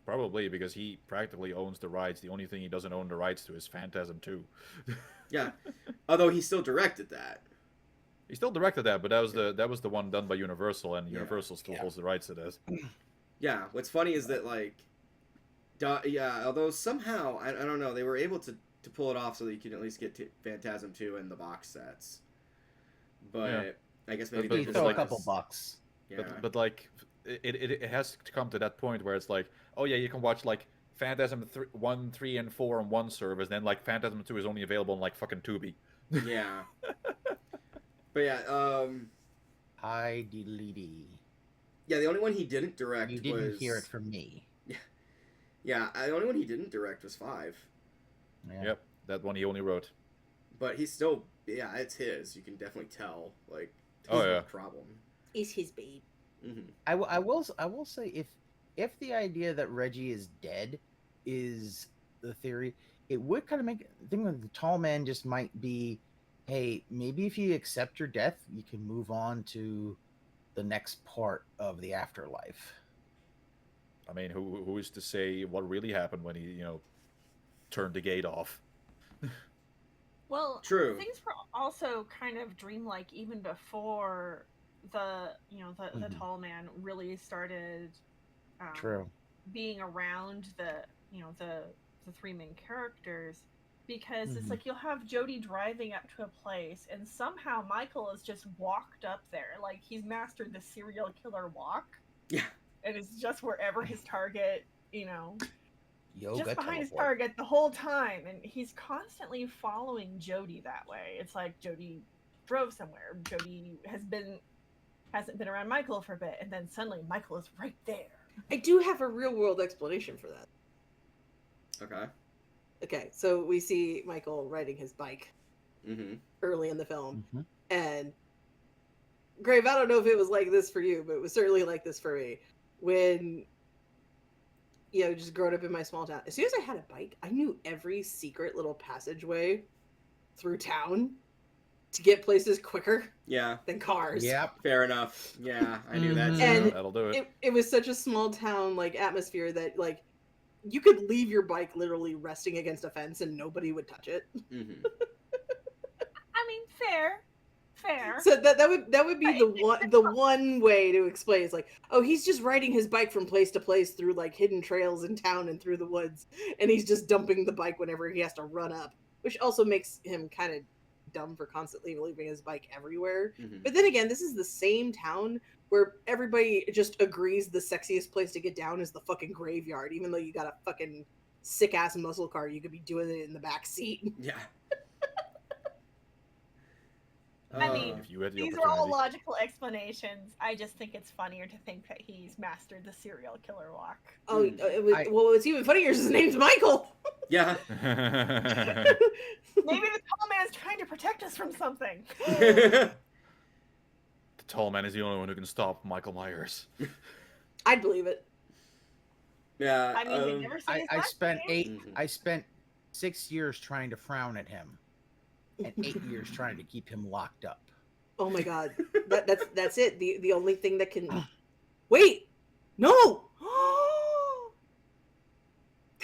Probably because he practically owns the rights. The only thing he doesn't own the rights to is Phantasm 2. Yeah, although he still directed that. He still directed that, but that was the one done by Universal, and Yeah. Universal still holds the rights to this. Yeah, what's funny is that like, although somehow I don't know, they were able to pull it off so that you can at least get to Phantasm 2 in the box sets. But Yeah. I guess maybe But they You just throw a like couple bucks. Yeah. But like, it has to come to that point where it's like, oh yeah, you can watch like Phantasm 1, 3, and 4 on one service, then like Phantasm 2 is only available on like fucking Tubi. Yeah. But yeah, Hi, diddly. yeah, the only one he didn't direct You didn't was hear it from me. Yeah, the only one he didn't direct was 5. Yeah. Yep, that one he only wrote. But he's still, yeah, it's his. You can definitely tell. Like, Oh, there's no yeah. problem. Is his babe. Mm-hmm. I will say if the idea that Reggie is dead is the theory, it would kind of make think that the tall man just might be, hey, maybe if you accept your death, you can move on to the next part of the afterlife. I mean, who is to say what really happened when he turned the gate off? Well, True. things were also kind of dreamlike even before the the Mhm. tall man really started True. being around the the three main characters, because it's Mhm. like you'll have Jody driving up to a place and somehow Michael has just walked up there, like he's mastered the serial killer walk, Yeah. and it's just wherever his target, Yoga just behind his teleport. target the whole time, and he's constantly following Jody that way. It's like Jody drove somewhere, Jody hasn't been around Michael for a bit, and then suddenly Michael is right there. I do have a real world explanation for that. Okay. Okay, so we see Michael riding his bike Mm-hmm. early in the film, Mhm. and Grave, I don't know if it was like this for you, but it was certainly like this for me. When, just growing up in my small town, as soon as I had a bike, I knew every secret little passageway through town to get places quicker Yeah. than cars. Yep. Fair enough. Yeah, I knew that Mhm. too. And That'll do it. it was such a small town like atmosphere that like you could leave your bike literally resting against a fence and nobody would touch it. Mm-hmm. I mean, fair. So that would be the one way to explain. It's like, oh, he's just riding his bike from place to place through like hidden trails in town and through the woods, and he's just dumping the bike whenever he has to run up, which also makes him kind of dumb for constantly leaving his bike everywhere. Mm-hmm. But then again, this is the same town where everybody just agrees the sexiest place to get down is the fucking graveyard, even though you got a fucking sick ass muscle car, you could be doing it in the back seat. Yeah. I mean, If you had the these are all opportunity. logical explanations. I just think it's funnier to think that he's mastered the serial killer walk. Oh, Mm. well, what's even funnier is his name's Michael. Yeah. Maybe the tall man's trying to protect us from something. The tall man is the only one who can stop Michael Myers. I'd believe it. Yeah. I mean, we've never seen his I back spent name. Mhm. I spent 6 years trying to frown at him, and 8 years trying to keep him locked up. Oh my god, that's it. The only thing that can wait, no,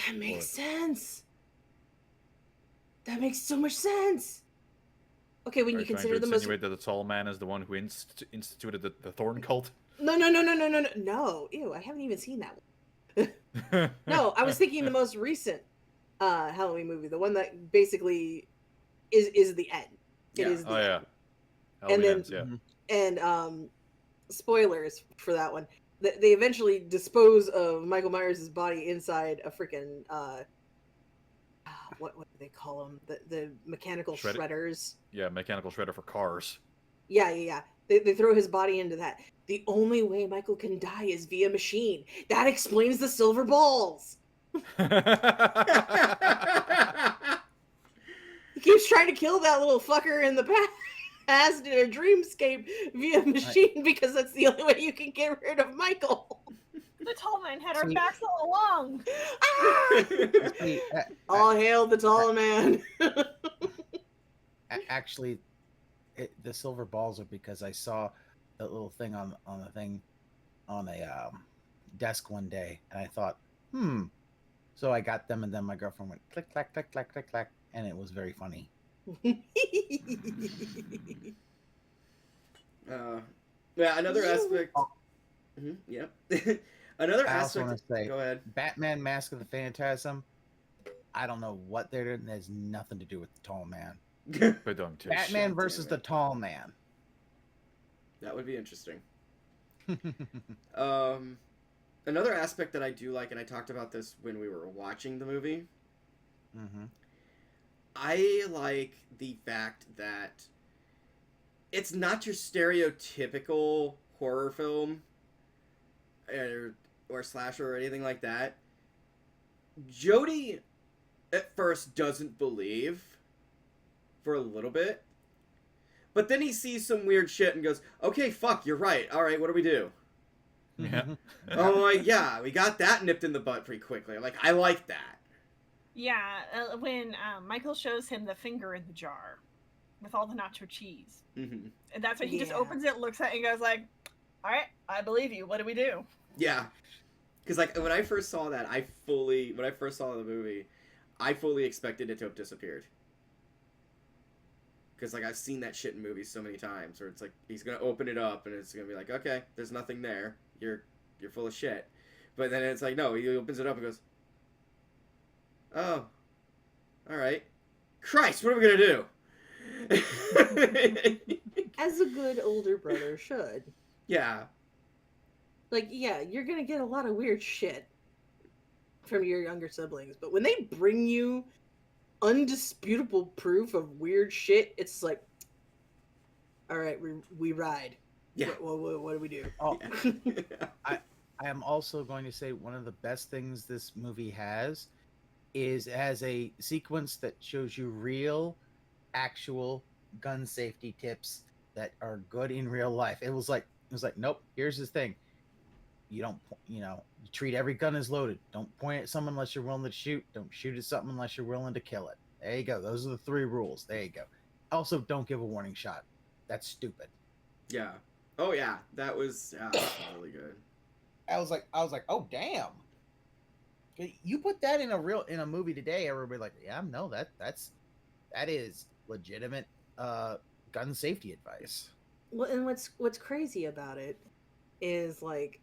that makes What? sense. That makes so much sense. Okay, when Are you trying consider to the most insinuate that the tall man is the one who instituted the Thorn cult? no, ew, I haven't even seen that one. No, I was thinking the most recent Halloween movie, the one that basically is the end. It Yeah. is the Oh end. yeah. And Halloween then- ends, yeah. And spoilers for that one. They eventually dispose of Michael Myers' body inside a freaking what do they call them? The mechanical shredders. Yeah, mechanical shredder for cars. Yeah. They throw his body into that. The only way Michael can die is via machine. That explains the silver balls. He keeps trying to kill that little fucker in the past in a dreamscape via machine because that's the only way you can get rid of Michael. The tall man had our See- backs all along. Ah! See, All hail the tall man. actually, the silver balls are because I saw that little thing on a desk one day, and I thought So I got them, and then my girlfriend went click, clack, click, clack, click, clack, and it was very funny. Yeah, another aspect. Oh. Yep. Another I also aspect. want to say, Go ahead. Batman Mask of the Phantasm. I don't know what they're doing. It has nothing to do with the tall man. But don't touch Batman shit, versus damn the it. tall man. That would be interesting. Another aspect that I do like, and I talked about this when we were watching the movie. Mm-hmm. I like the fact that it's not your stereotypical horror film or slasher or anything like that. Jody at first doesn't believe for a little bit, but then he sees some weird shit and goes, okay, fuck, you're right. All right, what do we do? Yeah. Oh, like, yeah, we got that nipped in the butt pretty quickly. Like, I like that. Yeah, when Michael shows him the finger in the jar with all the nacho cheese, Mm-hmm. and that's when he just Yeah. opens it, looks at it, and goes like, "All right, I believe you. What do we do?" Yeah. Because, like, when I first saw that, when I first saw the movie, I fully expected it to have disappeared. Because, like, I've seen that shit in movies so many times where it's like, he's going to open it up and it's going to be like, okay, there's nothing there. You're full of shit. But then it's like, no, he opens it up and goes, oh, all right. Christ, what are we going to do? As a good older brother should. Yeah. Like, yeah, you're gonna get a lot of weird shit from your younger siblings, but when they bring you undisputable proof of weird shit, it's like, all right, we ride. Yeah. What do we do? Oh, Yeah. I am also going to say one of the best things this movie has is it has a sequence that shows you real, actual gun safety tips that are good in real life. It was like, nope, here's the thing. You don't, you treat every gun as loaded. Don't point at someone unless you're willing to shoot. Don't shoot at something unless you're willing to kill it. There you go. Those are the 3 rules. There you go. Also, don't give a warning shot. That's stupid. Yeah. Oh, yeah. That was really good. I was like, oh damn. You put that in a movie today, everybody like, yeah, no, that is legitimate gun safety advice. Well, and what's crazy about it is like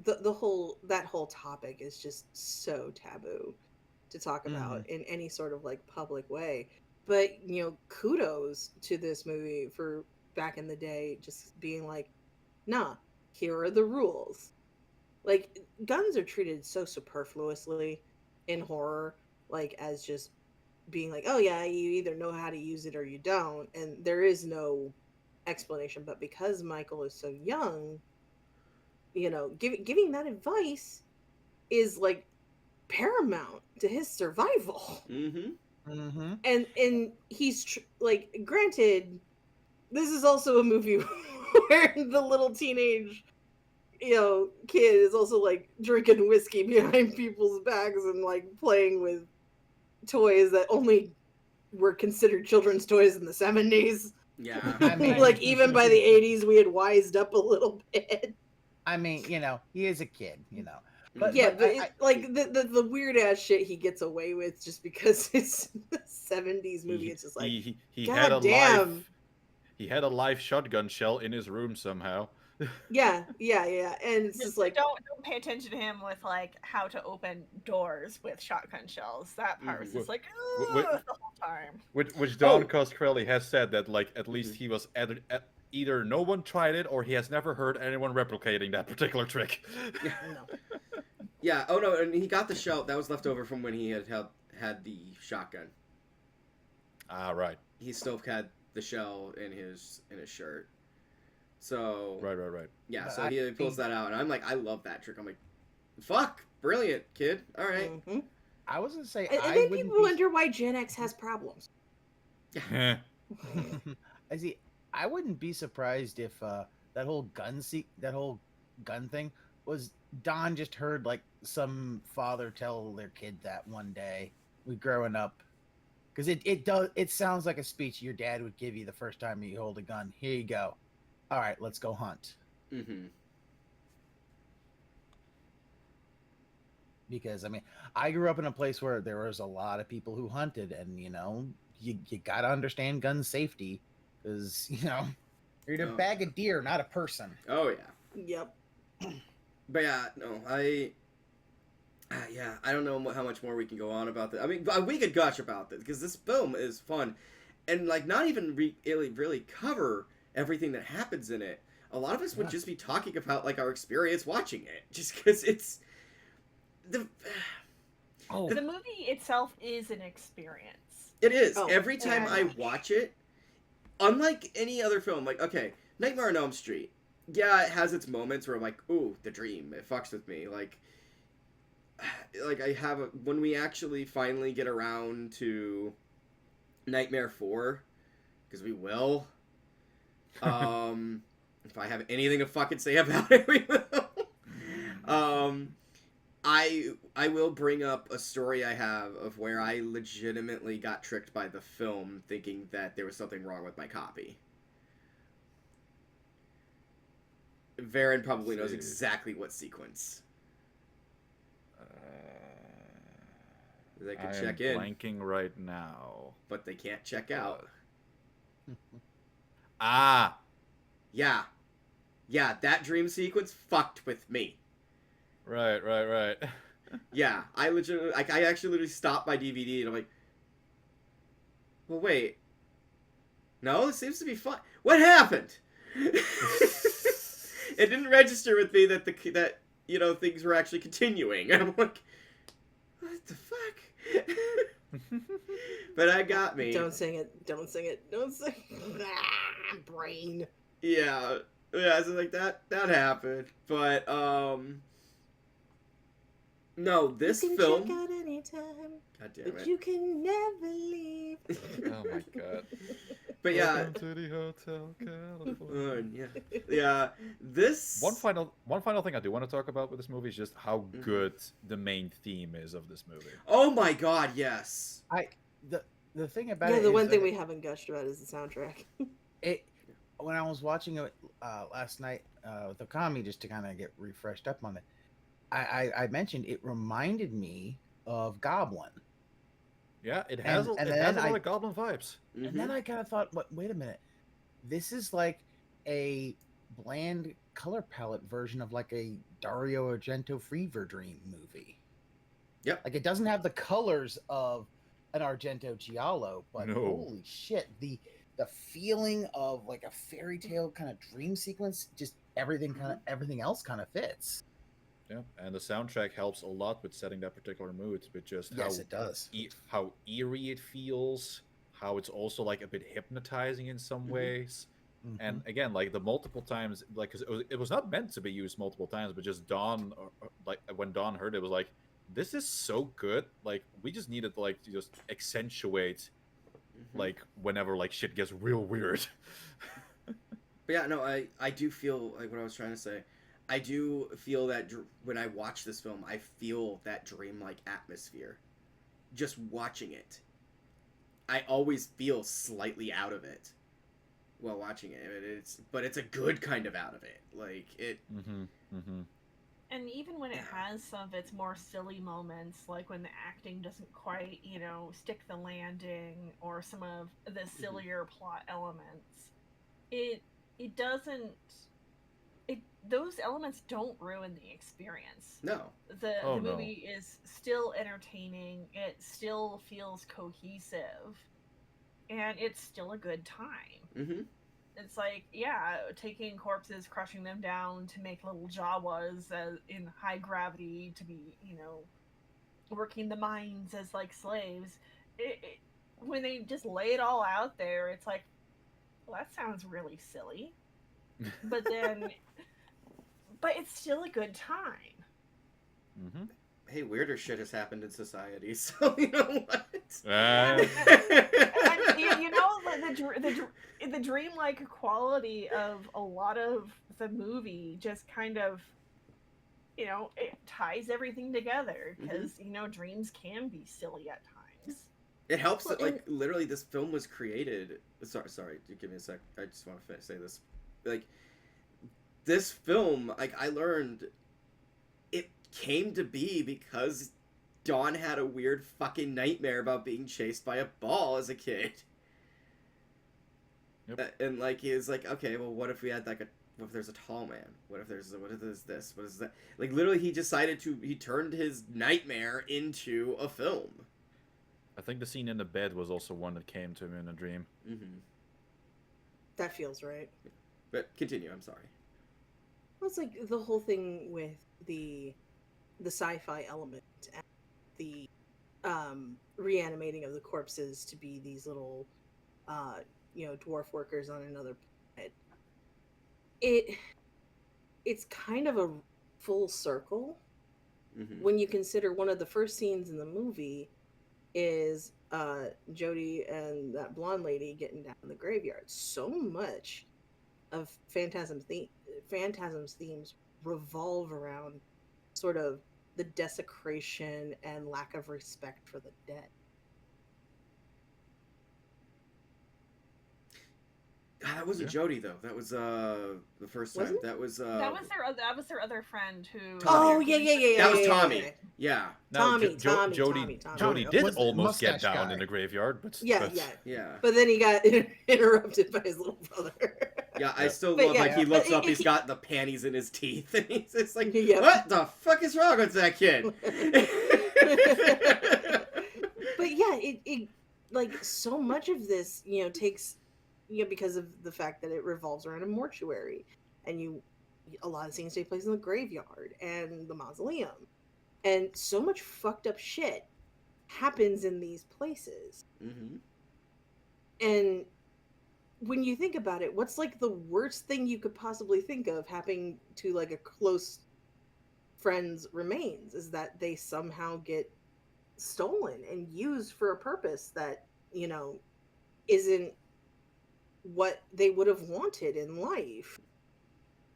that whole topic is just so taboo to talk about in any sort of like public way. But kudos to this movie for back in the day just being like, nah, here are the rules. Like, guns are treated so superfluously in horror, like as just being like, oh yeah, you either know how to use it or you don't, and there is no explanation. But because Michael is so young, giving that advice is like paramount to his survival. And he's like, granted, this is also a movie where the little teenage kid is also like drinking whiskey behind people's backs and like playing with toys that only were considered children's toys in the 70s. Yeah. I mean, Like, even by the 80s we had wised up a little bit. I mean, he is a kid, But, yeah, but but I, like the weird ass shit he gets away with just because it's a 70s movie. It's just like, he God had a damn. he had a live shotgun shell in his room somehow. yeah, and it's just like, don't pay attention to him with like how to open doors with shotgun shells. That part was just like the whole time. Which Don Coscarelli has said that like at least he was either no one tried it or he has never heard anyone replicating that particular trick. no. Yeah. Oh no, and he got the shell that was left over from when he had the shotgun. Ah, right. He still had the shell in his shirt. So Right. Yeah, But so he pulls that out, and I'm like, I love that trick. I'm like, fuck, brilliant, kid. All right. Mm-hmm. I was gonna say, And then people wonder why Gen X has problems. I see. I wouldn't be surprised if that whole gun thing was Don just heard like some father tell their kid that one day growing up, because it sounds like a speech your dad would give you the first time you hold a gun. Here you go. All right, let's go hunt. Mm-hmm. because I mean, I grew up in a place where there was a lot of people who hunted, and you know, you gotta understand gun safety because you know you're a Oh. bag of deer, not a person. Oh yeah. Yep. But yeah, no, yeah, I don't know how much more we can go on about this. I mean, we could gush about this because this film is fun, and like not even really cover everything that happens in it. A lot of us would just be talking about like our experience watching it, just because it's the The movie itself is an experience. it is. Oh, Every time very I much. watch it, unlike any other film, like okay, Nightmare on Elm Street. Yeah, it has its moments where I'm like, ooh, the dream, it fucks with me. Like I have when we actually finally get around to Nightmare 4, because we will. If I have anything to fucking say about it, we will. I will bring up a story I have of where I legitimately got tricked by the film, thinking that there was something wrong with my copy. Varren probably knows exactly what sequence. They can check in, blanking right now. but they can't check out. Ah, Yeah, that dream sequence fucked with me. right. Yeah, I actually literally stopped my DVD and I'm like, well, wait, no, it seems to be fun. What happened? It didn't register with me that that you know things were actually continuing. I'm like, what the fuck? But I got me. Don't sing it. Don't sing it. Don't sing. Brain. Yeah, so like that happened, but no, this you can film. check out anytime, God damn but it! you can never leave. Oh my god. But yeah, Welcome to the Hotel California. yeah. This One final thing I do want to talk about with this movie is just how Mhm. good the main theme is of this movie. Oh my god, yes. The thing about Yeah, it the is one thing that we haven't gushed about is the soundtrack. it when I was watching it last night with Ookami just to kind of get refreshed up on it, I mentioned it reminded me of Goblin. Yeah, it has And it then has a lot I- of Goblin vibes. And then I kind of thought, wait a minute. This is like a bland color palette version of like a Dario Argento Fever Dream movie. Yep. Like it doesn't have the colors of an Argento Giallo, but No. holy shit, the feeling of like a fairy tale kind of dream sequence, just everything else kind of fits. Yeah, and the soundtrack helps a lot with setting that particular mood, with just Yes, it does. how eerie it feels, how it's also like a bit hypnotizing in some ways. And again, like the multiple times, like 'cause it was not meant to be used multiple times, but just Dawn, like when Dawn heard it, was like, "This is so good! Like we just needed to like just accentuate, like whenever like shit gets real weird." But yeah, no, I do feel like what I was trying to say. I do feel that when I watch this film, I feel that dreamlike atmosphere. Just watching it, I always feel slightly out of it while watching it. But it's a good kind of out of it. Like it. And even when it has some of its more silly moments, like when the acting doesn't quite, stick the landing, or some of the sillier plot elements, it doesn't. Those elements don't ruin the experience. No. The movie is still entertaining. It still feels cohesive, and it's still a good time. Mm-hmm. It's like, yeah, taking corpses, crushing them down to make little Jawas in high gravity to be, working the mines as like slaves. When they just lay it all out there, it's like, well, that sounds really silly. But then, but it's still a good time. Hey, weirder shit has happened in society, so you know what? And the dreamlike quality of a lot of the movie just kind of, it ties everything together because dreams can be silly at times. It helps that like literally this film was created. Sorry, give me a sec. I just want to say this. Like this film, like I learned, it came to be because Dawn had a weird fucking nightmare about being chased by a ball as a kid. Yep. And like he was like, okay, well, what if we had like what if there's a tall man? What if there's this? What is that? Like literally, he turned his nightmare into a film. I think the scene in the bed was also one that came to him in a dream. Mm-hmm. That feels right. But continue. I'm sorry. Well, it's like the whole thing with the sci-fi element and the reanimating of the corpses to be these little dwarf workers on another planet. It's kind of a full circle when you consider one of the first scenes in the movie is Jodie and that blonde lady getting down in the graveyard. So much of Phantasm's themes revolve around sort of the desecration and lack of respect for the dead. That wasn't Jodie though. That was the first time. Was it? That was that was their other friend who. Oh yeah. That was Tommy. Yeah. No, Tommy. Jodie did almost get down in the graveyard, but yeah. But then he got interrupted by his little brother. Yeah, I still love like he looks up, he's got the panties in his teeth, and he's just like, what the fuck is wrong with that kid? But yeah, it like so much of this, takes, because of the fact that it revolves around a mortuary, and a lot of scenes take place in the graveyard and the mausoleum, and so much fucked up shit happens in these places. And when you think about it, what's like the worst thing you could possibly think of happening to like a close friend's remains is that they somehow get stolen and used for a purpose that, isn't what they would have wanted in life.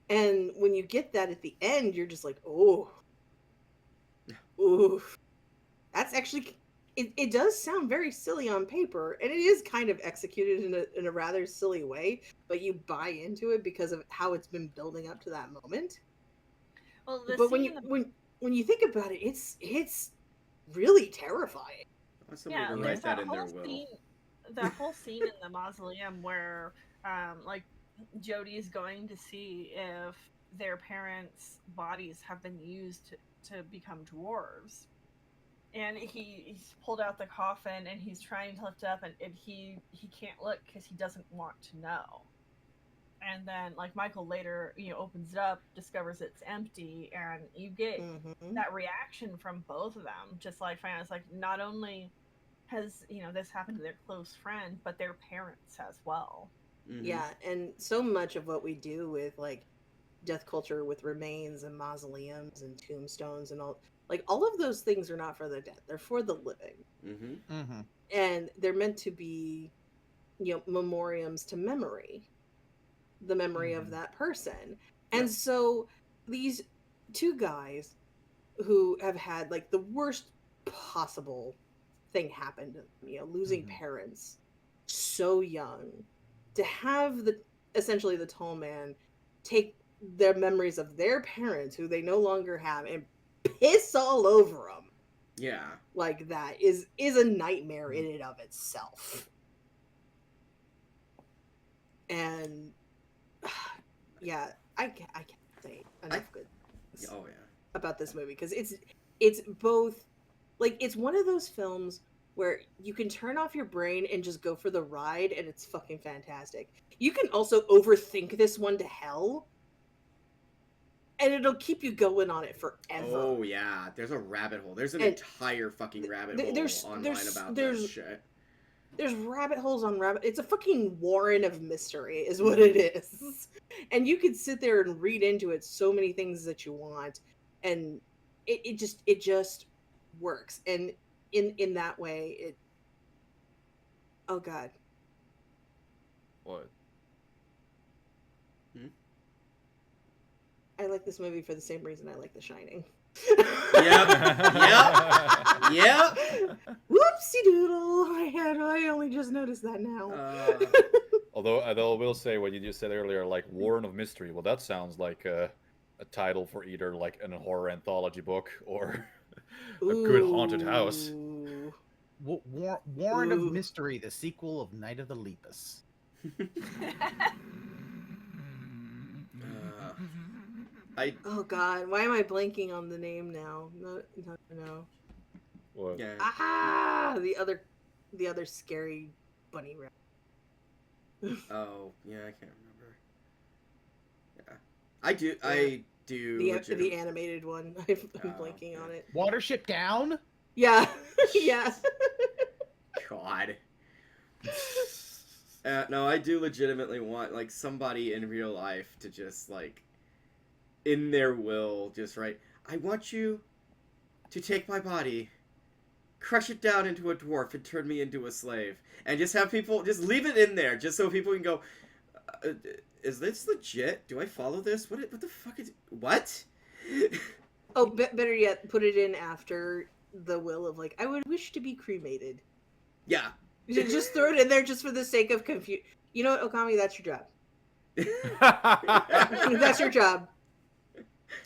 And when you get that at the end, you're just like, ooh, that's actually, it does sound very silly on paper, and it is kind of executed in a rather silly way, but you buy into it because of how it's been building up to that moment. Well, but when you think about it, it's really terrifying. Somebody to write that in their will. That whole scene in the mausoleum where, like, Jodie is going to see if their parents' bodies have been used to become dwarves. And he's pulled out the coffin and he's trying to lift it up, and he can't look because he doesn't want to know. And then, like, Michael later, opens it up, discovers it's empty, and you get that reaction from both of them. Just like, it's like, not only has, this happened to their close friend, but their parents as well. Yeah, and so much of what we do with, like, death culture with remains and mausoleums and tombstones and all of those things are not for the dead. They're for the living. And they're meant to be, memoriams to memory. The memory of that person. And so these two guys who have had, like, the worst possible thing happen to them, losing parents so young, to have essentially the tall man take their memories of their parents who they no longer have and piss all over them. Yeah. Like that is a nightmare in and of itself. And yeah, I can't say enough good things about this movie, because it's both, like, it's one of those films where you can turn off your brain and just go for the ride, and it's fucking fantastic. You can also overthink this one to hell, and it'll keep you going on it forever. Oh yeah, there's a rabbit hole. There's an entire fucking rabbit hole online about this shit. There's rabbit holes on rabbit. It's a fucking warren of mystery is what it is. And you could sit there and read into it so many things that you want, and it just works. And in that way, oh god. What? I like this movie for the same reason I like The Shining. Yep. Whoopsie doodle. I only just noticed that now. Although I will say what you just said earlier, like Warren of Mystery. Well, that sounds like a a title for either like an horror anthology book or a good haunted house. Ooh. Warren of Ooh. Mystery, the sequel of Night of the Lepus. Oh God, why am I blanking on the name now? No. What? Yeah. Ah, the other scary bunny rabbit. Oh, yeah, I can't remember. Yeah. I do The legit- animated one. I'm Oh, blanking yeah. on it. Watership Down? Yeah, yeah. God. No, I do legitimately want like somebody in real life to just like in their will just write, I want you to take my body, crush it down into a dwarf, and turn me into a slave. And just have people, just leave it in there, just so people can go, is this legit? Do I follow this? What the fuck is... What? Oh, better yet, put it in after the will of like, I would wish to be cremated. Yeah. Just throw it in there just for the sake of confusion. You know what, Ookami, that's your job. That's your job.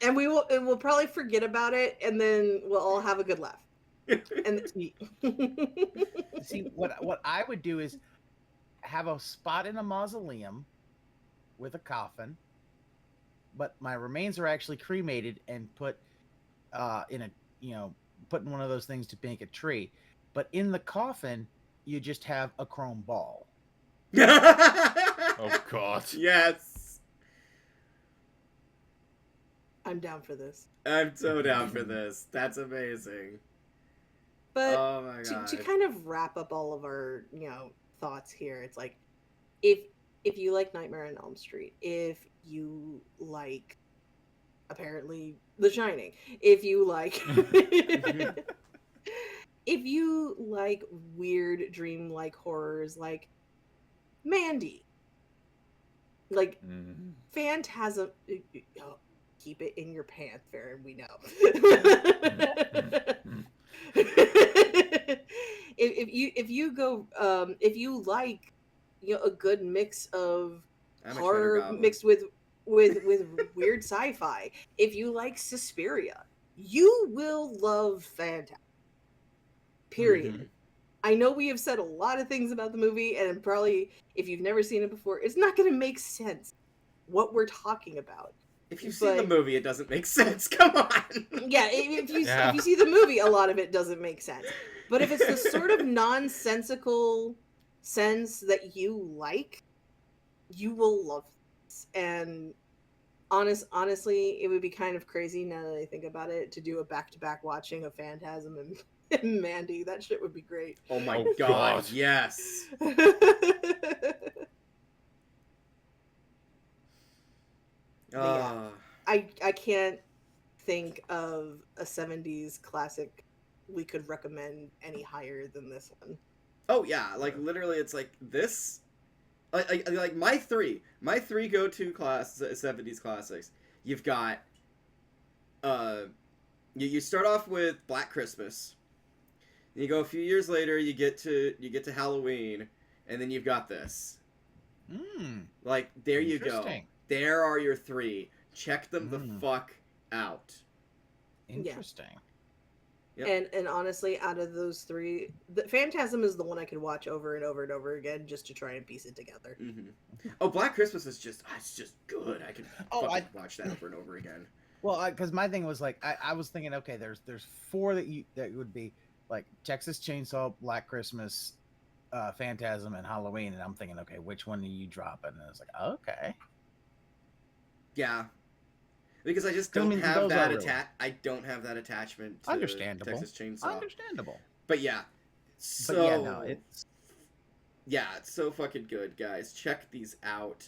And we'll probably forget about it, and then we'll all have a good laugh. And See, what I would do is have a spot in a mausoleum with a coffin, but my remains are actually cremated and put in a put in one of those things to make a tree. But in the coffin, you just have a chrome ball. Oh God. Yes. I'm down for this. I'm so down for this. That's amazing. But Oh my God. to kind of wrap up all of our thoughts here, it's like if you like Nightmare on Elm Street, if you like apparently The Shining, if you like if you like weird dream-like horrors like Mandy, like Phantasm, keep it in your pants, Varren, we know. if you like a good mix of horror mixed with weird sci-fi, if you like Suspiria, you will love Phantasm. Period. Mm-hmm. I know we have said a lot of things about the movie, and probably if you've never seen it before, it's not going to make sense what we're talking about. If you've seen the movie, it doesn't make sense. Come on. Yeah, if you see the movie, a lot of it doesn't make sense. But if it's the sort of nonsensical sense that you like, you will love this. And honestly, it would be kind of crazy now that I think about it to do a back-to-back watching of Phantasm and Mandy. That shit would be great. Oh my God, yes. Yeah, I can't think of a 70s classic we could recommend any higher than this one. Oh yeah, like literally it's like this like my three go-to 70s classics. You've got you start off with Black Christmas. Then you go a few years later, you get to Halloween, and then you've got this. Like there you go. There are your three. Check them the fuck out. Interesting. Yep. And honestly, out of those three, the Phantasm is the one I could watch over and over and over again just to try and piece it together. Mm-hmm. Oh, Black Christmas is just good. I can watch that over and over again. Well, because my thing was like I was thinking, okay, there's four that would be like Texas Chainsaw, Black Christmas, Phantasm, and Halloween, and I'm thinking, okay, which one are you dropping? And I was like, okay. Yeah, because I just don't have that I don't have that attachment to Understandable. Texas Chainsaw. Understandable. But yeah, it's so fucking good, guys. Check these out.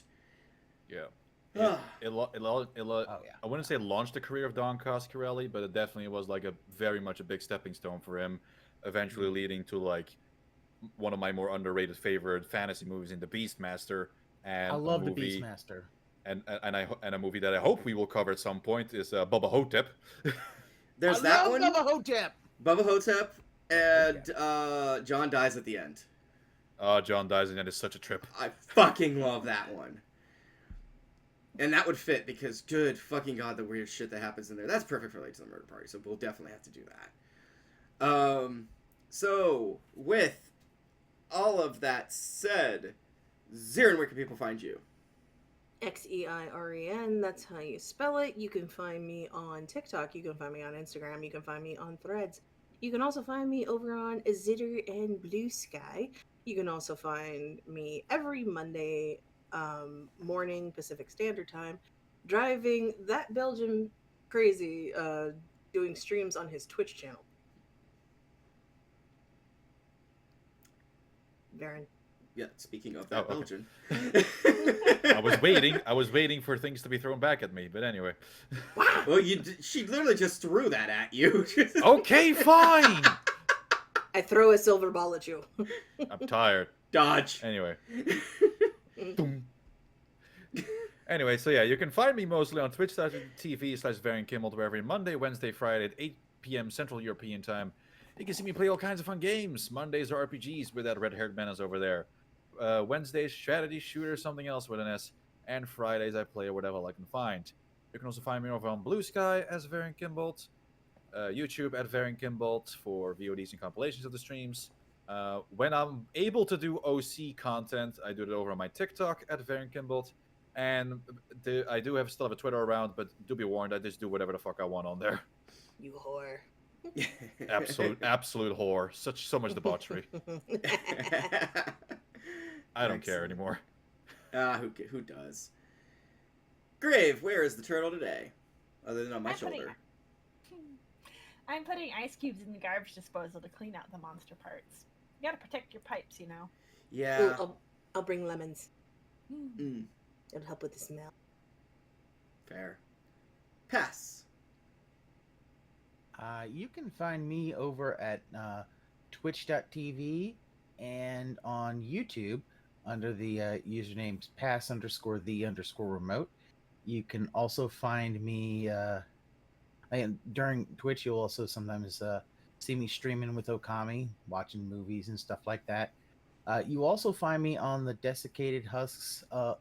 Yeah. I wouldn't say it launched the career of Don Coscarelli, but it definitely was like very much a big stepping stone for him, eventually leading to like one of my more underrated favorite fantasy movies in The Beastmaster. And I love The Beastmaster. And a movie that I hope we will cover at some point is Bubba Hotep. There's that one. Bubba Hotep, and John dies at the end. John dies at the end is such a trip. I fucking love that one. And that would fit because good fucking god, the weird shit that happens in there. That's perfect for Late to the Murder Party, so we'll definitely have to do that. So, with all of that said, Xeiren, where can people find you? Xeiren, that's how you spell it. You can find me on TikTok. You can find me on Instagram. You can find me on Threads. You can also find me over on Zitter and Blue Sky. You can also find me every Monday morning Pacific Standard Time, driving that Belgian crazy, doing streams on his Twitch channel. Varren. Yeah, speaking of that Belgian. I was waiting for things to be thrown back at me, but anyway. Well, she literally just threw that at you. Okay, fine. I throw a silver ball at you. I'm tired. Dodge. Anyway. Anyway, so yeah, you can find me mostly on twitch.tv/VarrenKimmel, where every Monday, Wednesday, Friday at 8 p.m. Central European Time. You can see me play all kinds of fun games. Mondays are RPGs with that red-haired menace over there. Wednesdays, strategy shooter, something else with an S. And Fridays, I play whatever I can find. You can also find me over on Blue Sky as Varren Kimbold. YouTube at Varren Kimbold for VODs and compilations of the streams. When I'm able to do OC content, I do it over on my TikTok at Varren Kimbold. And I do still have a Twitter around, but do be warned, I just do whatever the fuck I want on there. You whore. Absolute whore. So much debauchery. I don't care anymore. Who does? Grave, where is the turtle today? Other than on my shoulder. I'm putting ice cubes in the garbage disposal to clean out the monster parts. You gotta protect your pipes, you know. Yeah. Ooh, I'll bring lemons. Mm. It'll help with the smell. Fair. Pass. You can find me over at twitch.tv and on YouTube under the usernames pass_the_remote. You can also find me during Twitch. You'll also sometimes see me streaming with Ookami, watching movies and stuff like that. You also find me on the desiccated husk of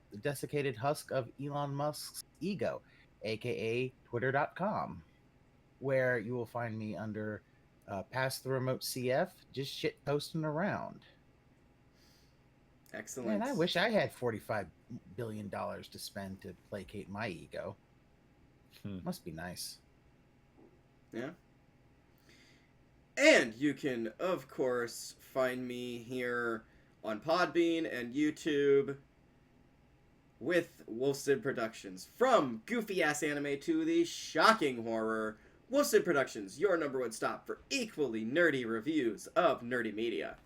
Elon Musk's ego, aka Twitter.com, where you will find me under Pass the Remote CF, just shit posting around. Excellent. Man, I wish I had $45 billion to spend to placate my ego. Must be nice. Yeah. And you can, of course, find me here on Podbean and YouTube with Wolfsid Productions. From goofy-ass anime to the shocking horror, Wolfsid Productions, your #1 stop for equally nerdy reviews of nerdy media.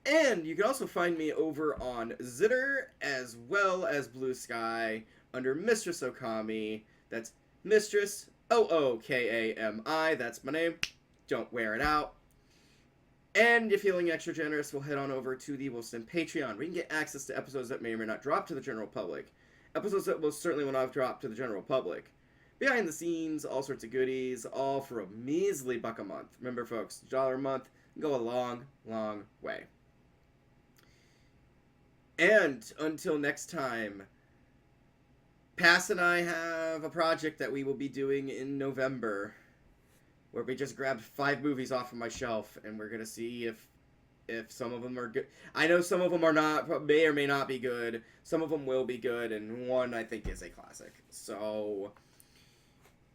And you can also find me over on Zitter as well as Blue Sky under Mistress Ookami. That's Mistress Ookami. That's my name. Don't wear it out. And if you're feeling extra generous, we'll head on over to the Wolfson Patreon, where you can get access to episodes that may or may not drop to the general public. Episodes that most certainly will not drop to the general public. Behind the scenes, all sorts of goodies, all for a measly $1 a month. Remember, folks, $1 a month can go a long, long way. And until next time, Pass and I have a project that we will be doing in November, where we just grabbed 5 movies off of my shelf, and we're gonna see if some of them are good. I know some of them are not, may or may not be good. Some of them will be good, and one I think is a classic. So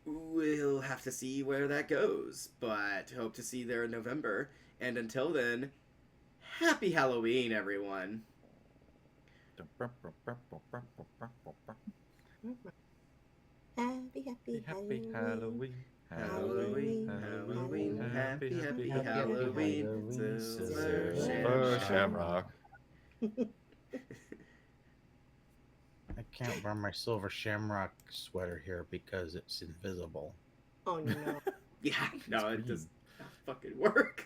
we'll have to see where that goes, but hope to see you there in November. And until then, happy Halloween, everyone. Happy Halloween. Halloween, happy Halloween, Silver Shamrock. I can't wear my silver shamrock sweater here because it's invisible. Oh no. Yeah, no, it does not fucking work.